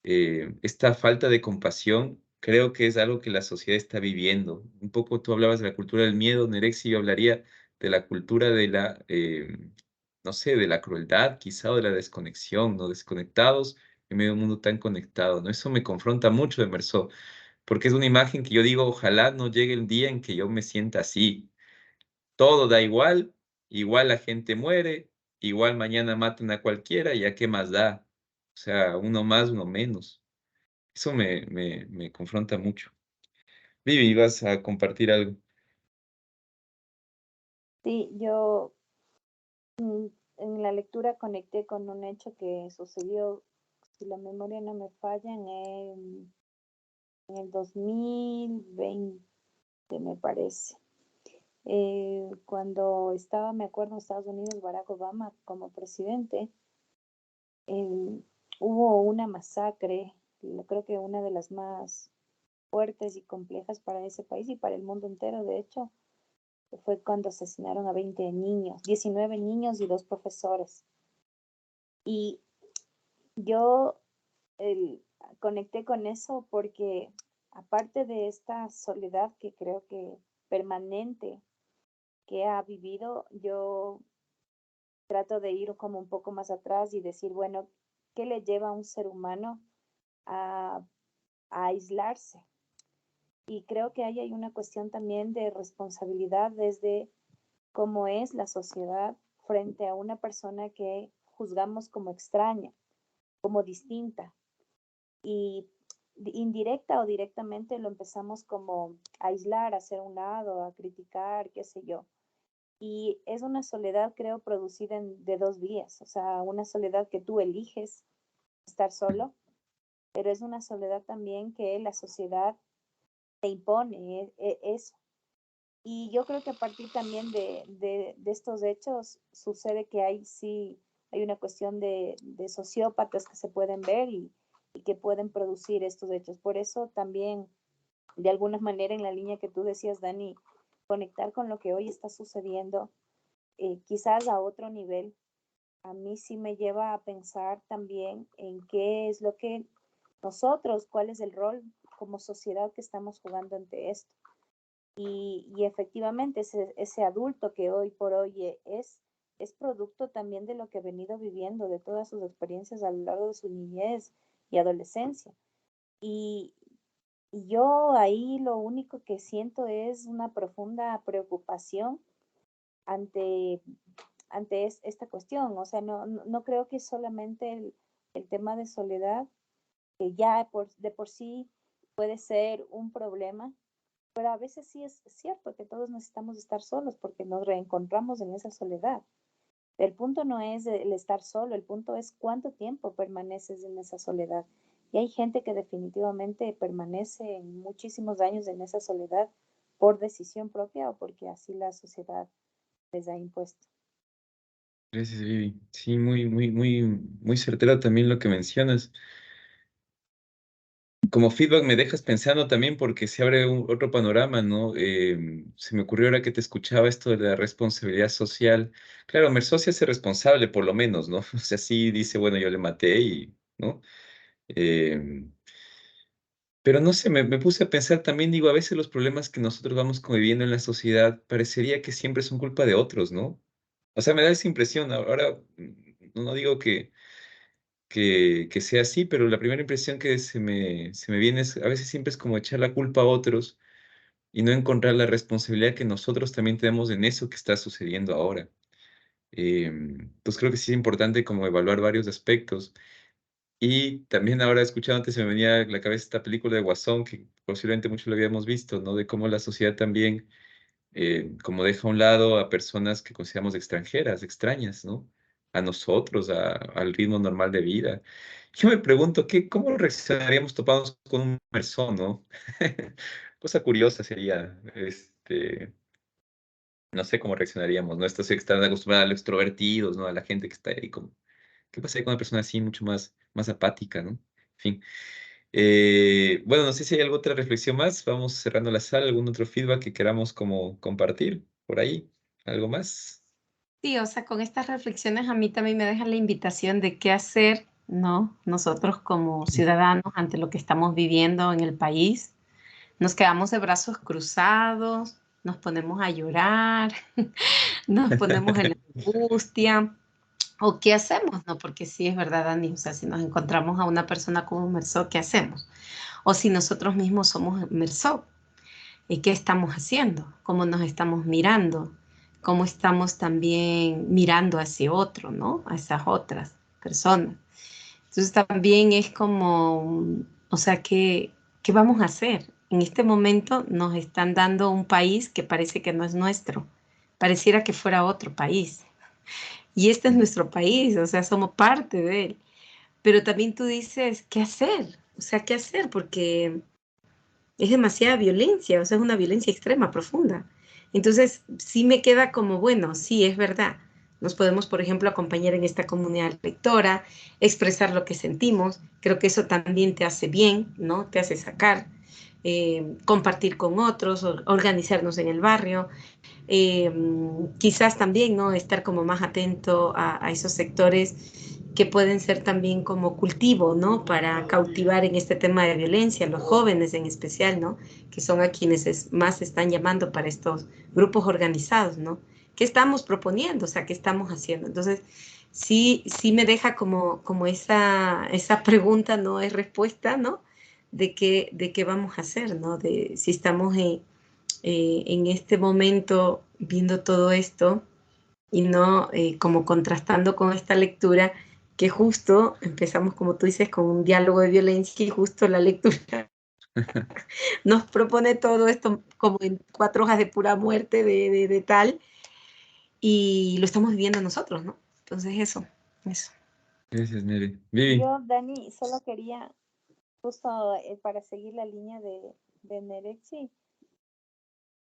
esta falta de compasión creo que es algo que la sociedad está viviendo. Un poco tú hablabas de la cultura del miedo, Nerexi, yo hablaría de la cultura de no sé, de la crueldad, quizá, o de la desconexión, ¿no? Desconectados en medio de un mundo tan conectado, ¿no? Eso me confronta mucho de Mersó, porque es una imagen que yo digo, ojalá no llegue el día en que yo me sienta así. Todo da igual, igual la gente muere, igual mañana matan a cualquiera, ya qué más da. O sea, uno más, uno menos. Eso me confronta mucho. Vivi, ¿vas a compartir algo? Sí, yo en la lectura conecté con un hecho que sucedió, si la memoria no me falla, en el 2020, me parece. Cuando estaba, me acuerdo, en Estados Unidos, Barack Obama como presidente, eh, hubo una masacre, creo que una de las más fuertes y complejas para ese país y para el mundo entero, de hecho, fue cuando asesinaron a 20 niños, 19 niños y 2 profesores. Y yo el, conecté con eso porque aparte de esta soledad que creo que permanente que ha vivido, yo trato de ir como un poco más atrás y decir, bueno, ¿qué le lleva a un ser humano a, a aislarse? Y creo que ahí hay una cuestión también de responsabilidad desde cómo es la sociedad frente a una persona que juzgamos como extraña, como distinta. Y indirecta o directamente lo empezamos como a aislar, a hacer un lado, a criticar, qué sé yo. Y es una soledad, creo, producida de dos vías, o sea, una soledad que tú eliges estar solo, pero es una soledad también que la sociedad te impone eso. Y yo creo que a partir también de estos hechos sucede que hay una cuestión de sociópatas que se pueden ver y que pueden producir estos hechos. Por eso también, de alguna manera, en la línea que tú decías, Dani, conectar con lo que hoy está sucediendo, quizás a otro nivel, a mí sí me lleva a pensar también en qué es lo que nosotros, cuál es el rol como sociedad que estamos jugando ante esto. Y efectivamente ese adulto que hoy por hoy es producto también de lo que ha venido viviendo, de todas sus experiencias a lo largo de su niñez y adolescencia. Y, y yo ahí lo único que siento es una profunda preocupación ante, ante esta cuestión. O sea, no creo que solamente el tema de soledad, que ya de por sí puede ser un problema, pero a veces sí es cierto que todos necesitamos estar solos porque nos reencontramos en esa soledad. El punto no es el estar solo, el punto es cuánto tiempo permaneces en esa soledad. Y hay gente que definitivamente permanece muchísimos años en esa soledad por decisión propia o porque así la sociedad les ha impuesto. Gracias, Vivi. Sí, muy certero también lo que mencionas. Como feedback me dejas pensando también porque se abre otro panorama, ¿no? Se me ocurrió ahora que te escuchaba esto de la responsabilidad social. Claro, Merceau se hace responsable por lo menos, ¿no? O sea, sí dice, bueno, yo le maté y, ¿no? Em, pero no sé, me puse a pensar también, digo, a veces los problemas que nosotros vamos conviviendo en la sociedad parecería que siempre son culpa de otros, ¿no? O sea, me da esa impresión. Ahora, no digo que sea así, pero la primera impresión que se me viene es, a veces siempre es como echar la culpa a otros y no encontrar la responsabilidad que nosotros también tenemos en eso que está sucediendo ahora. Pues creo que sí es importante como evaluar varios aspectos. Y también ahora escuchándote se me venía a la cabeza esta película de Guasón, que posiblemente muchos lo habíamos visto, ¿no? De cómo la sociedad también, como deja a un lado a personas que consideramos extranjeras, extrañas, ¿no? A nosotros, al ritmo normal de vida. Yo me pregunto, ¿cómo reaccionaríamos topados con un Mersón, no? Cosa curiosa sería, no sé cómo reaccionaríamos, ¿no? Estos que están acostumbrados a los extrovertidos, ¿no? A la gente que está ahí como, ¿qué pasaría con una persona así, mucho más apática, ¿no? En fin. Bueno, no sé si hay alguna otra reflexión más. Vamos cerrando la sala. ¿Algún otro feedback que queramos como compartir por ahí? ¿Algo más? Sí, o sea, con estas reflexiones a mí también me deja la invitación de qué hacer, ¿no? Nosotros como ciudadanos ante lo que estamos viviendo en el país. Nos quedamos de brazos cruzados, nos ponemos a llorar, nos ponemos en la angustia, o qué hacemos, ¿no? Porque sí es verdad, Dani, o sea, si nos encontramos a una persona como Merceau, ¿qué hacemos? O si nosotros mismos somos Merceau, ¿y qué estamos haciendo? ¿Cómo nos estamos mirando? ¿Cómo estamos también mirando hacia otro, ¿no? A esas otras personas. Entonces también es como, o sea, ¿qué vamos a hacer? En este momento nos están dando un país que parece que no es nuestro. Pareciera que fuera otro país. Y este es nuestro país, o sea, somos parte de él. Pero también tú dices, ¿qué hacer? O sea, ¿qué hacer? Porque es demasiada violencia, o sea, es una violencia extrema, profunda. Entonces, sí me queda como, bueno, sí, es verdad. Nos podemos, por ejemplo, acompañar en esta comunidad lectora, expresar lo que sentimos. Creo que eso también te hace bien, ¿no? Te hace sacar, compartir con otros, organizarnos en el barrio. Eh, Quizás también, ¿no? Estar como más atento a esos sectores que pueden ser también como cultivo, ¿no? Para cautivar en este tema de violencia, los jóvenes en especial, ¿no? Que son a quienes más están llamando para estos grupos organizados, ¿no? ¿Qué estamos proponiendo? O sea, ¿qué estamos haciendo? Entonces, sí me deja como esa pregunta, no es respuesta, ¿no? De qué vamos a hacer, ¿no? De si estamos en este momento viendo todo esto y no como contrastando con esta lectura que justo empezamos, como tú dices, con un diálogo de violencia y justo la lectura nos propone todo esto como en 4 hojas de pura muerte de tal y lo estamos viviendo nosotros, ¿no? Entonces eso. Gracias, Nere. Vivi. Yo, Dani, solo quería, justo para seguir la línea de Nerexi,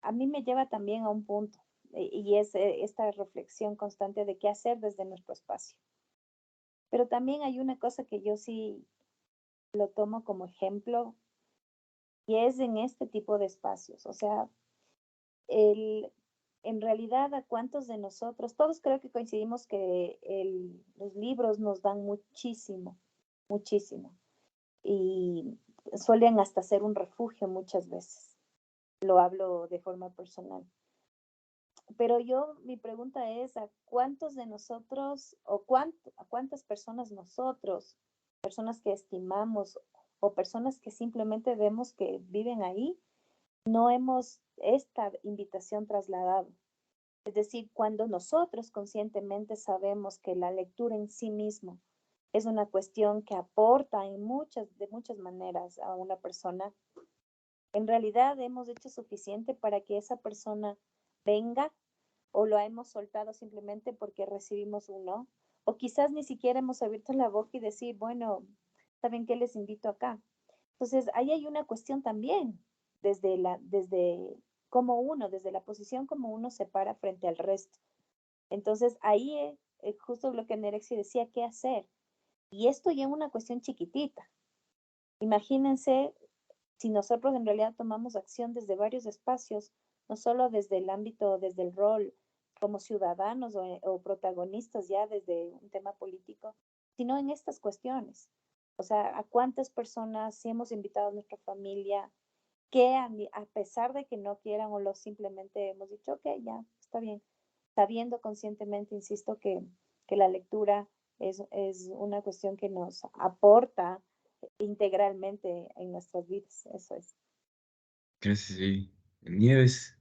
a mí me lleva también a un punto, y es esta reflexión constante de qué hacer desde nuestro espacio. Pero también hay una cosa que yo sí lo tomo como ejemplo, y es en este tipo de espacios. O sea, en realidad, ¿a cuántos de nosotros? Todos creo que coincidimos que los libros nos dan muchísimo, muchísimo. Y suelen hasta ser un refugio muchas veces. Lo hablo de forma personal. Pero mi pregunta es, ¿a cuántos de nosotros o a cuántas personas nosotros, personas que estimamos o personas que simplemente vemos que viven ahí, no hemos esta invitación trasladado? Es decir, cuando nosotros conscientemente sabemos que la lectura en sí mismo es una cuestión que aporta de muchas maneras a una persona, en realidad hemos hecho suficiente para que esa persona venga, o lo hemos soltado simplemente porque recibimos un no, o quizás ni siquiera hemos abierto la boca y decir, bueno, ¿saben qué? Les invito acá. Entonces, ahí hay una cuestión también, desde desde la posición como uno se para frente al resto. Entonces, ahí justo lo que Nerexi decía, ¿qué hacer? Y esto ya es una cuestión chiquitita. Imagínense si nosotros en realidad tomamos acción desde varios espacios, no solo desde el ámbito, desde el rol como ciudadanos o protagonistas ya desde un tema político, sino en estas cuestiones. O sea, ¿a cuántas personas si hemos invitado a nuestra familia que a pesar de que no quieran o lo simplemente hemos dicho, ok, ya, está bien, sabiendo conscientemente, insisto, que la lectura es una cuestión que nos aporta integralmente en nuestras vidas, eso es. Gracias, sí. Nieves.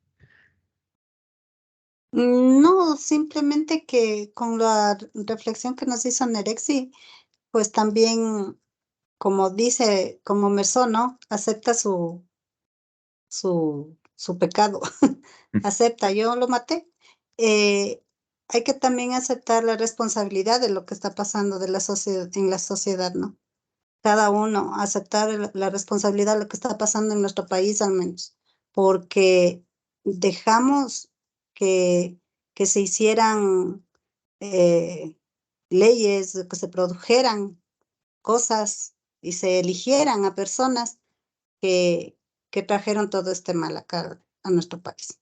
No, simplemente que con la reflexión que nos hizo Nerexi, pues también, como dice, como Mersó, ¿no? Acepta su pecado. Acepta, yo lo maté. Eh, hay que también aceptar la responsabilidad de lo que está pasando de la en la sociedad, ¿no? Cada uno aceptar la responsabilidad de lo que está pasando en nuestro país al menos, porque dejamos que, que se hicieran leyes, que se produjeran cosas y se eligieran a personas que, que trajeron todo este mal acá a nuestro país.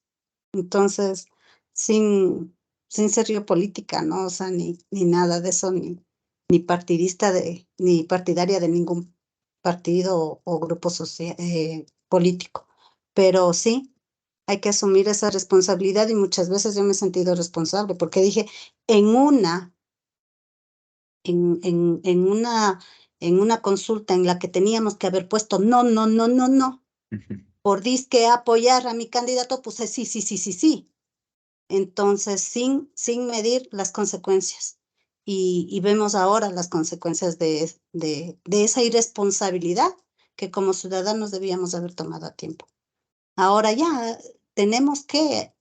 Entonces, sin ser yo política, ¿no? O sea, ni nada de eso, ni partidista ni partidaria de ningún partido o grupo político. Pero sí, hay que asumir esa responsabilidad y muchas veces yo me he sentido responsable porque dije, en una, en una consulta en la que teníamos que haber puesto no, no, no, no, no, por disque apoyar a mi candidato, puse sí, sí, sí, sí, sí. Entonces, sin medir las consecuencias. Y vemos ahora las consecuencias de esa irresponsabilidad que como ciudadanos debíamos haber tomado a tiempo. Ahora ya tenemos que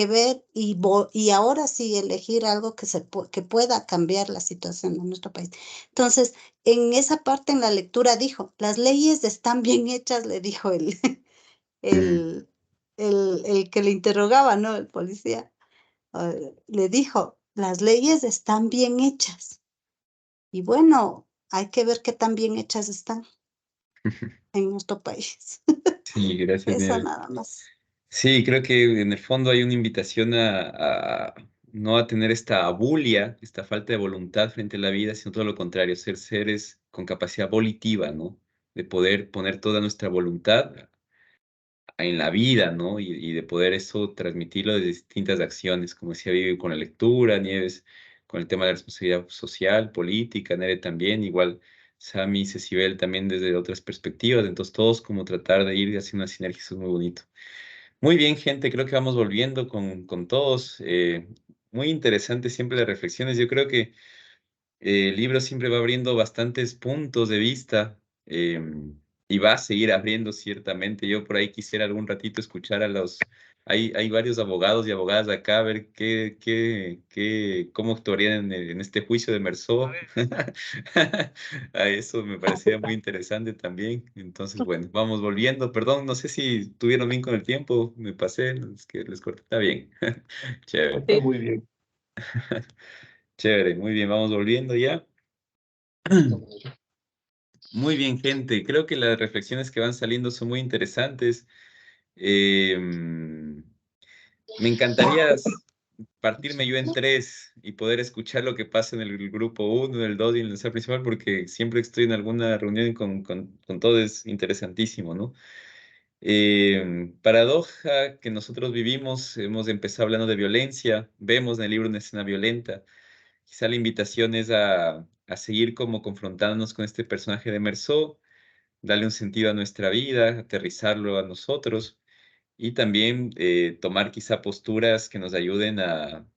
ver y ahora sí elegir algo que pueda cambiar la situación de nuestro país. Entonces, en esa parte en la lectura dijo, las leyes están bien hechas, le dijo el, el que le interrogaba, ¿no? El policía. Le dijo, las leyes están bien hechas. Y bueno, hay que ver qué tan bien hechas están en nuestro país. Sí, gracias, Eso Nieves. nada más. Sí, creo que en el fondo hay una invitación a no a tener esta abulia, esta falta de voluntad frente a la vida, sino todo lo contrario, ser seres con capacidad volitiva, ¿no? De poder poner toda nuestra voluntad en la vida, ¿no? Y de poder eso transmitirlo de distintas acciones, como decía Vivi con la lectura, Nieves con el tema de la responsabilidad social, política, Nere también, igual Sami, Cecibel también desde otras perspectivas, entonces todos como tratar de ir haciendo una sinergia, eso es muy bonito. Muy bien, gente, creo que vamos volviendo con todos. Muy interesante siempre las reflexiones. Yo creo que el libro siempre va abriendo bastantes puntos de vista y va a seguir abriendo ciertamente. Yo por ahí quisiera algún ratito escuchar a los... Hay varios abogados y abogadas de acá, a ver cómo actuarían en este juicio de Mersó. A eso me parecía muy interesante también. Entonces, bueno, vamos volviendo. Perdón, no sé si tuvieron bien con el tiempo, me pasé, es que les corté. Está bien. Chévere. Está muy bien. Chévere, muy bien, vamos volviendo ya. Muy bien, gente. Creo que las reflexiones que van saliendo son muy interesantes. Me encantaría partirme yo en tres y poder escuchar lo que pasa en el grupo uno, en el 2 y en el ensayo principal, porque siempre que estoy en alguna reunión con todo es interesantísimo, ¿no? Paradoja que nosotros vivimos, hemos empezado hablando de violencia, vemos en el libro una escena violenta. Quizá la invitación es a seguir como confrontándonos con este personaje de Mersó, darle un sentido a nuestra vida, aterrizarlo a nosotros y también tomar quizá posturas que nos ayuden a,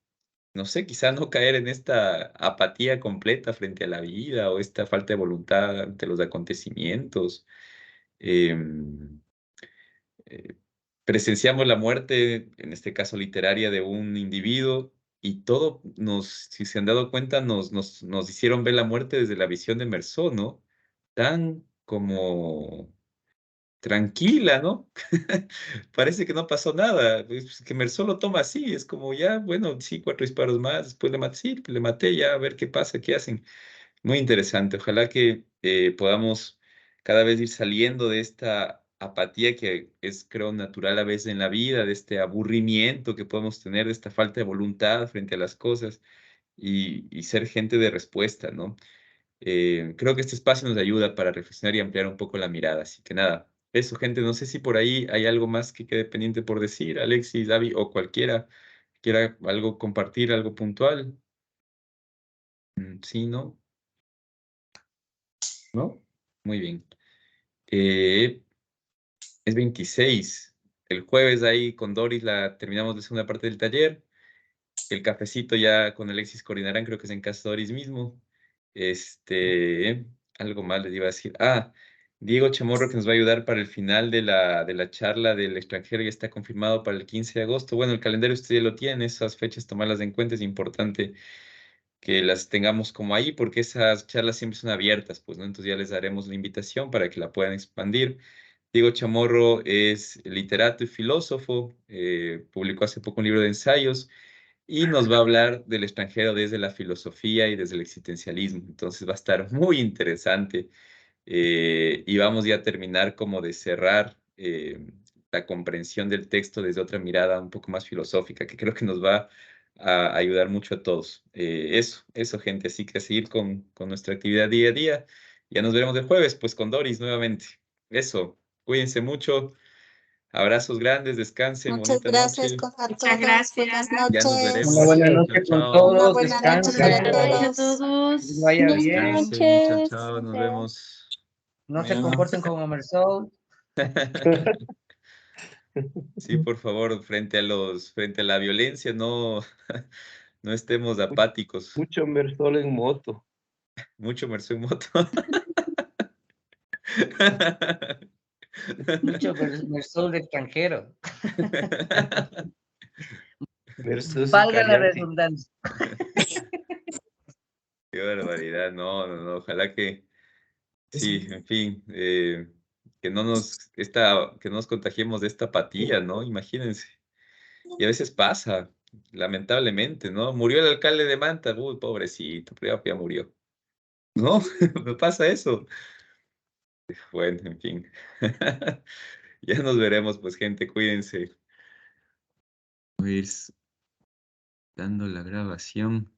no sé, quizá no caer en esta apatía completa frente a la vida o esta falta de voluntad ante los acontecimientos. Em, eh, Presenciamos la muerte, en este caso literaria, de un individuo y todo si se han dado cuenta, nos hicieron ver la muerte desde la visión de Mersó, ¿no? Tan como tranquila, ¿no? Parece que no pasó nada. Es que Mersol lo toma así, es como ya, bueno, sí, 4 disparos más, después le maté, sí, le maté, ya, a ver qué pasa, qué hacen. Muy interesante. Ojalá que podamos cada vez ir saliendo de esta apatía que es, creo, natural a veces en la vida, de este aburrimiento que podemos tener, de esta falta de voluntad frente a las cosas y ser gente de respuesta, ¿no? Creo que este espacio nos ayuda para reflexionar y ampliar un poco la mirada. Así que nada, eso, gente. No sé si por ahí hay algo más que quede pendiente por decir, Alexis, Davi o cualquiera quiera algo compartir, algo puntual. Sí, ¿no? ¿No? Muy bien. Eh, es 26. El jueves ahí con Doris terminamos la segunda parte del taller. El cafecito ya con Alexis coordinarán, creo que es en casa de Doris mismo. Algo más les iba a decir. Diego Chamorro que nos va a ayudar para el final de la charla del extranjero, ya está confirmado para el 15 de agosto. Bueno, el calendario usted ya lo tiene, esas fechas tomarlas en cuenta, es importante que las tengamos como ahí, porque esas charlas siempre son abiertas, pues, ¿no? Entonces ya les daremos la invitación para que la puedan expandir. Diego Chamorro es literato y filósofo, publicó hace poco un libro de ensayos y nos va a hablar del extranjero desde la filosofía y desde el existencialismo. Entonces va a estar muy interesante y vamos ya a terminar como de cerrar la comprensión del texto desde otra mirada un poco más filosófica, que creo que nos va a ayudar mucho a todos. Eso, gente, así que a seguir con nuestra actividad día a día. Ya nos veremos el jueves, pues con Doris nuevamente. Eso, cuídense mucho. Abrazos grandes, descansen, Muchas bonita gracias noche. a Muchas todos. Buenas gracias. Ya nos Una veremos. noches. buena Chao, noche con chao. Una todos, buena noche para descansen, Buenas noches a todos. que les todos. vaya Buenas bien, Descansen. Chao, noches. chao. Nos vemos. no se comporten como Mersol. Sí, por favor, frente a la violencia, no, no estemos apáticos. Mucho Mersol en moto. Mucho Merced Moto. Mucho Mersol de extranjero. Versus Valga la Cariati. redundancia. Qué barbaridad, no, no, no, ojalá que, sí, en fin, que no nos contagiemos de esta apatía, ¿no? Imagínense. Y a veces pasa, lamentablemente, ¿no? Murió el alcalde de Manta, uy, pobrecito, pero ya murió. ¿No? Me pasa eso. Bueno, en fin. Ya nos veremos, pues, gente, cuídense. Voy a ir dando la grabación.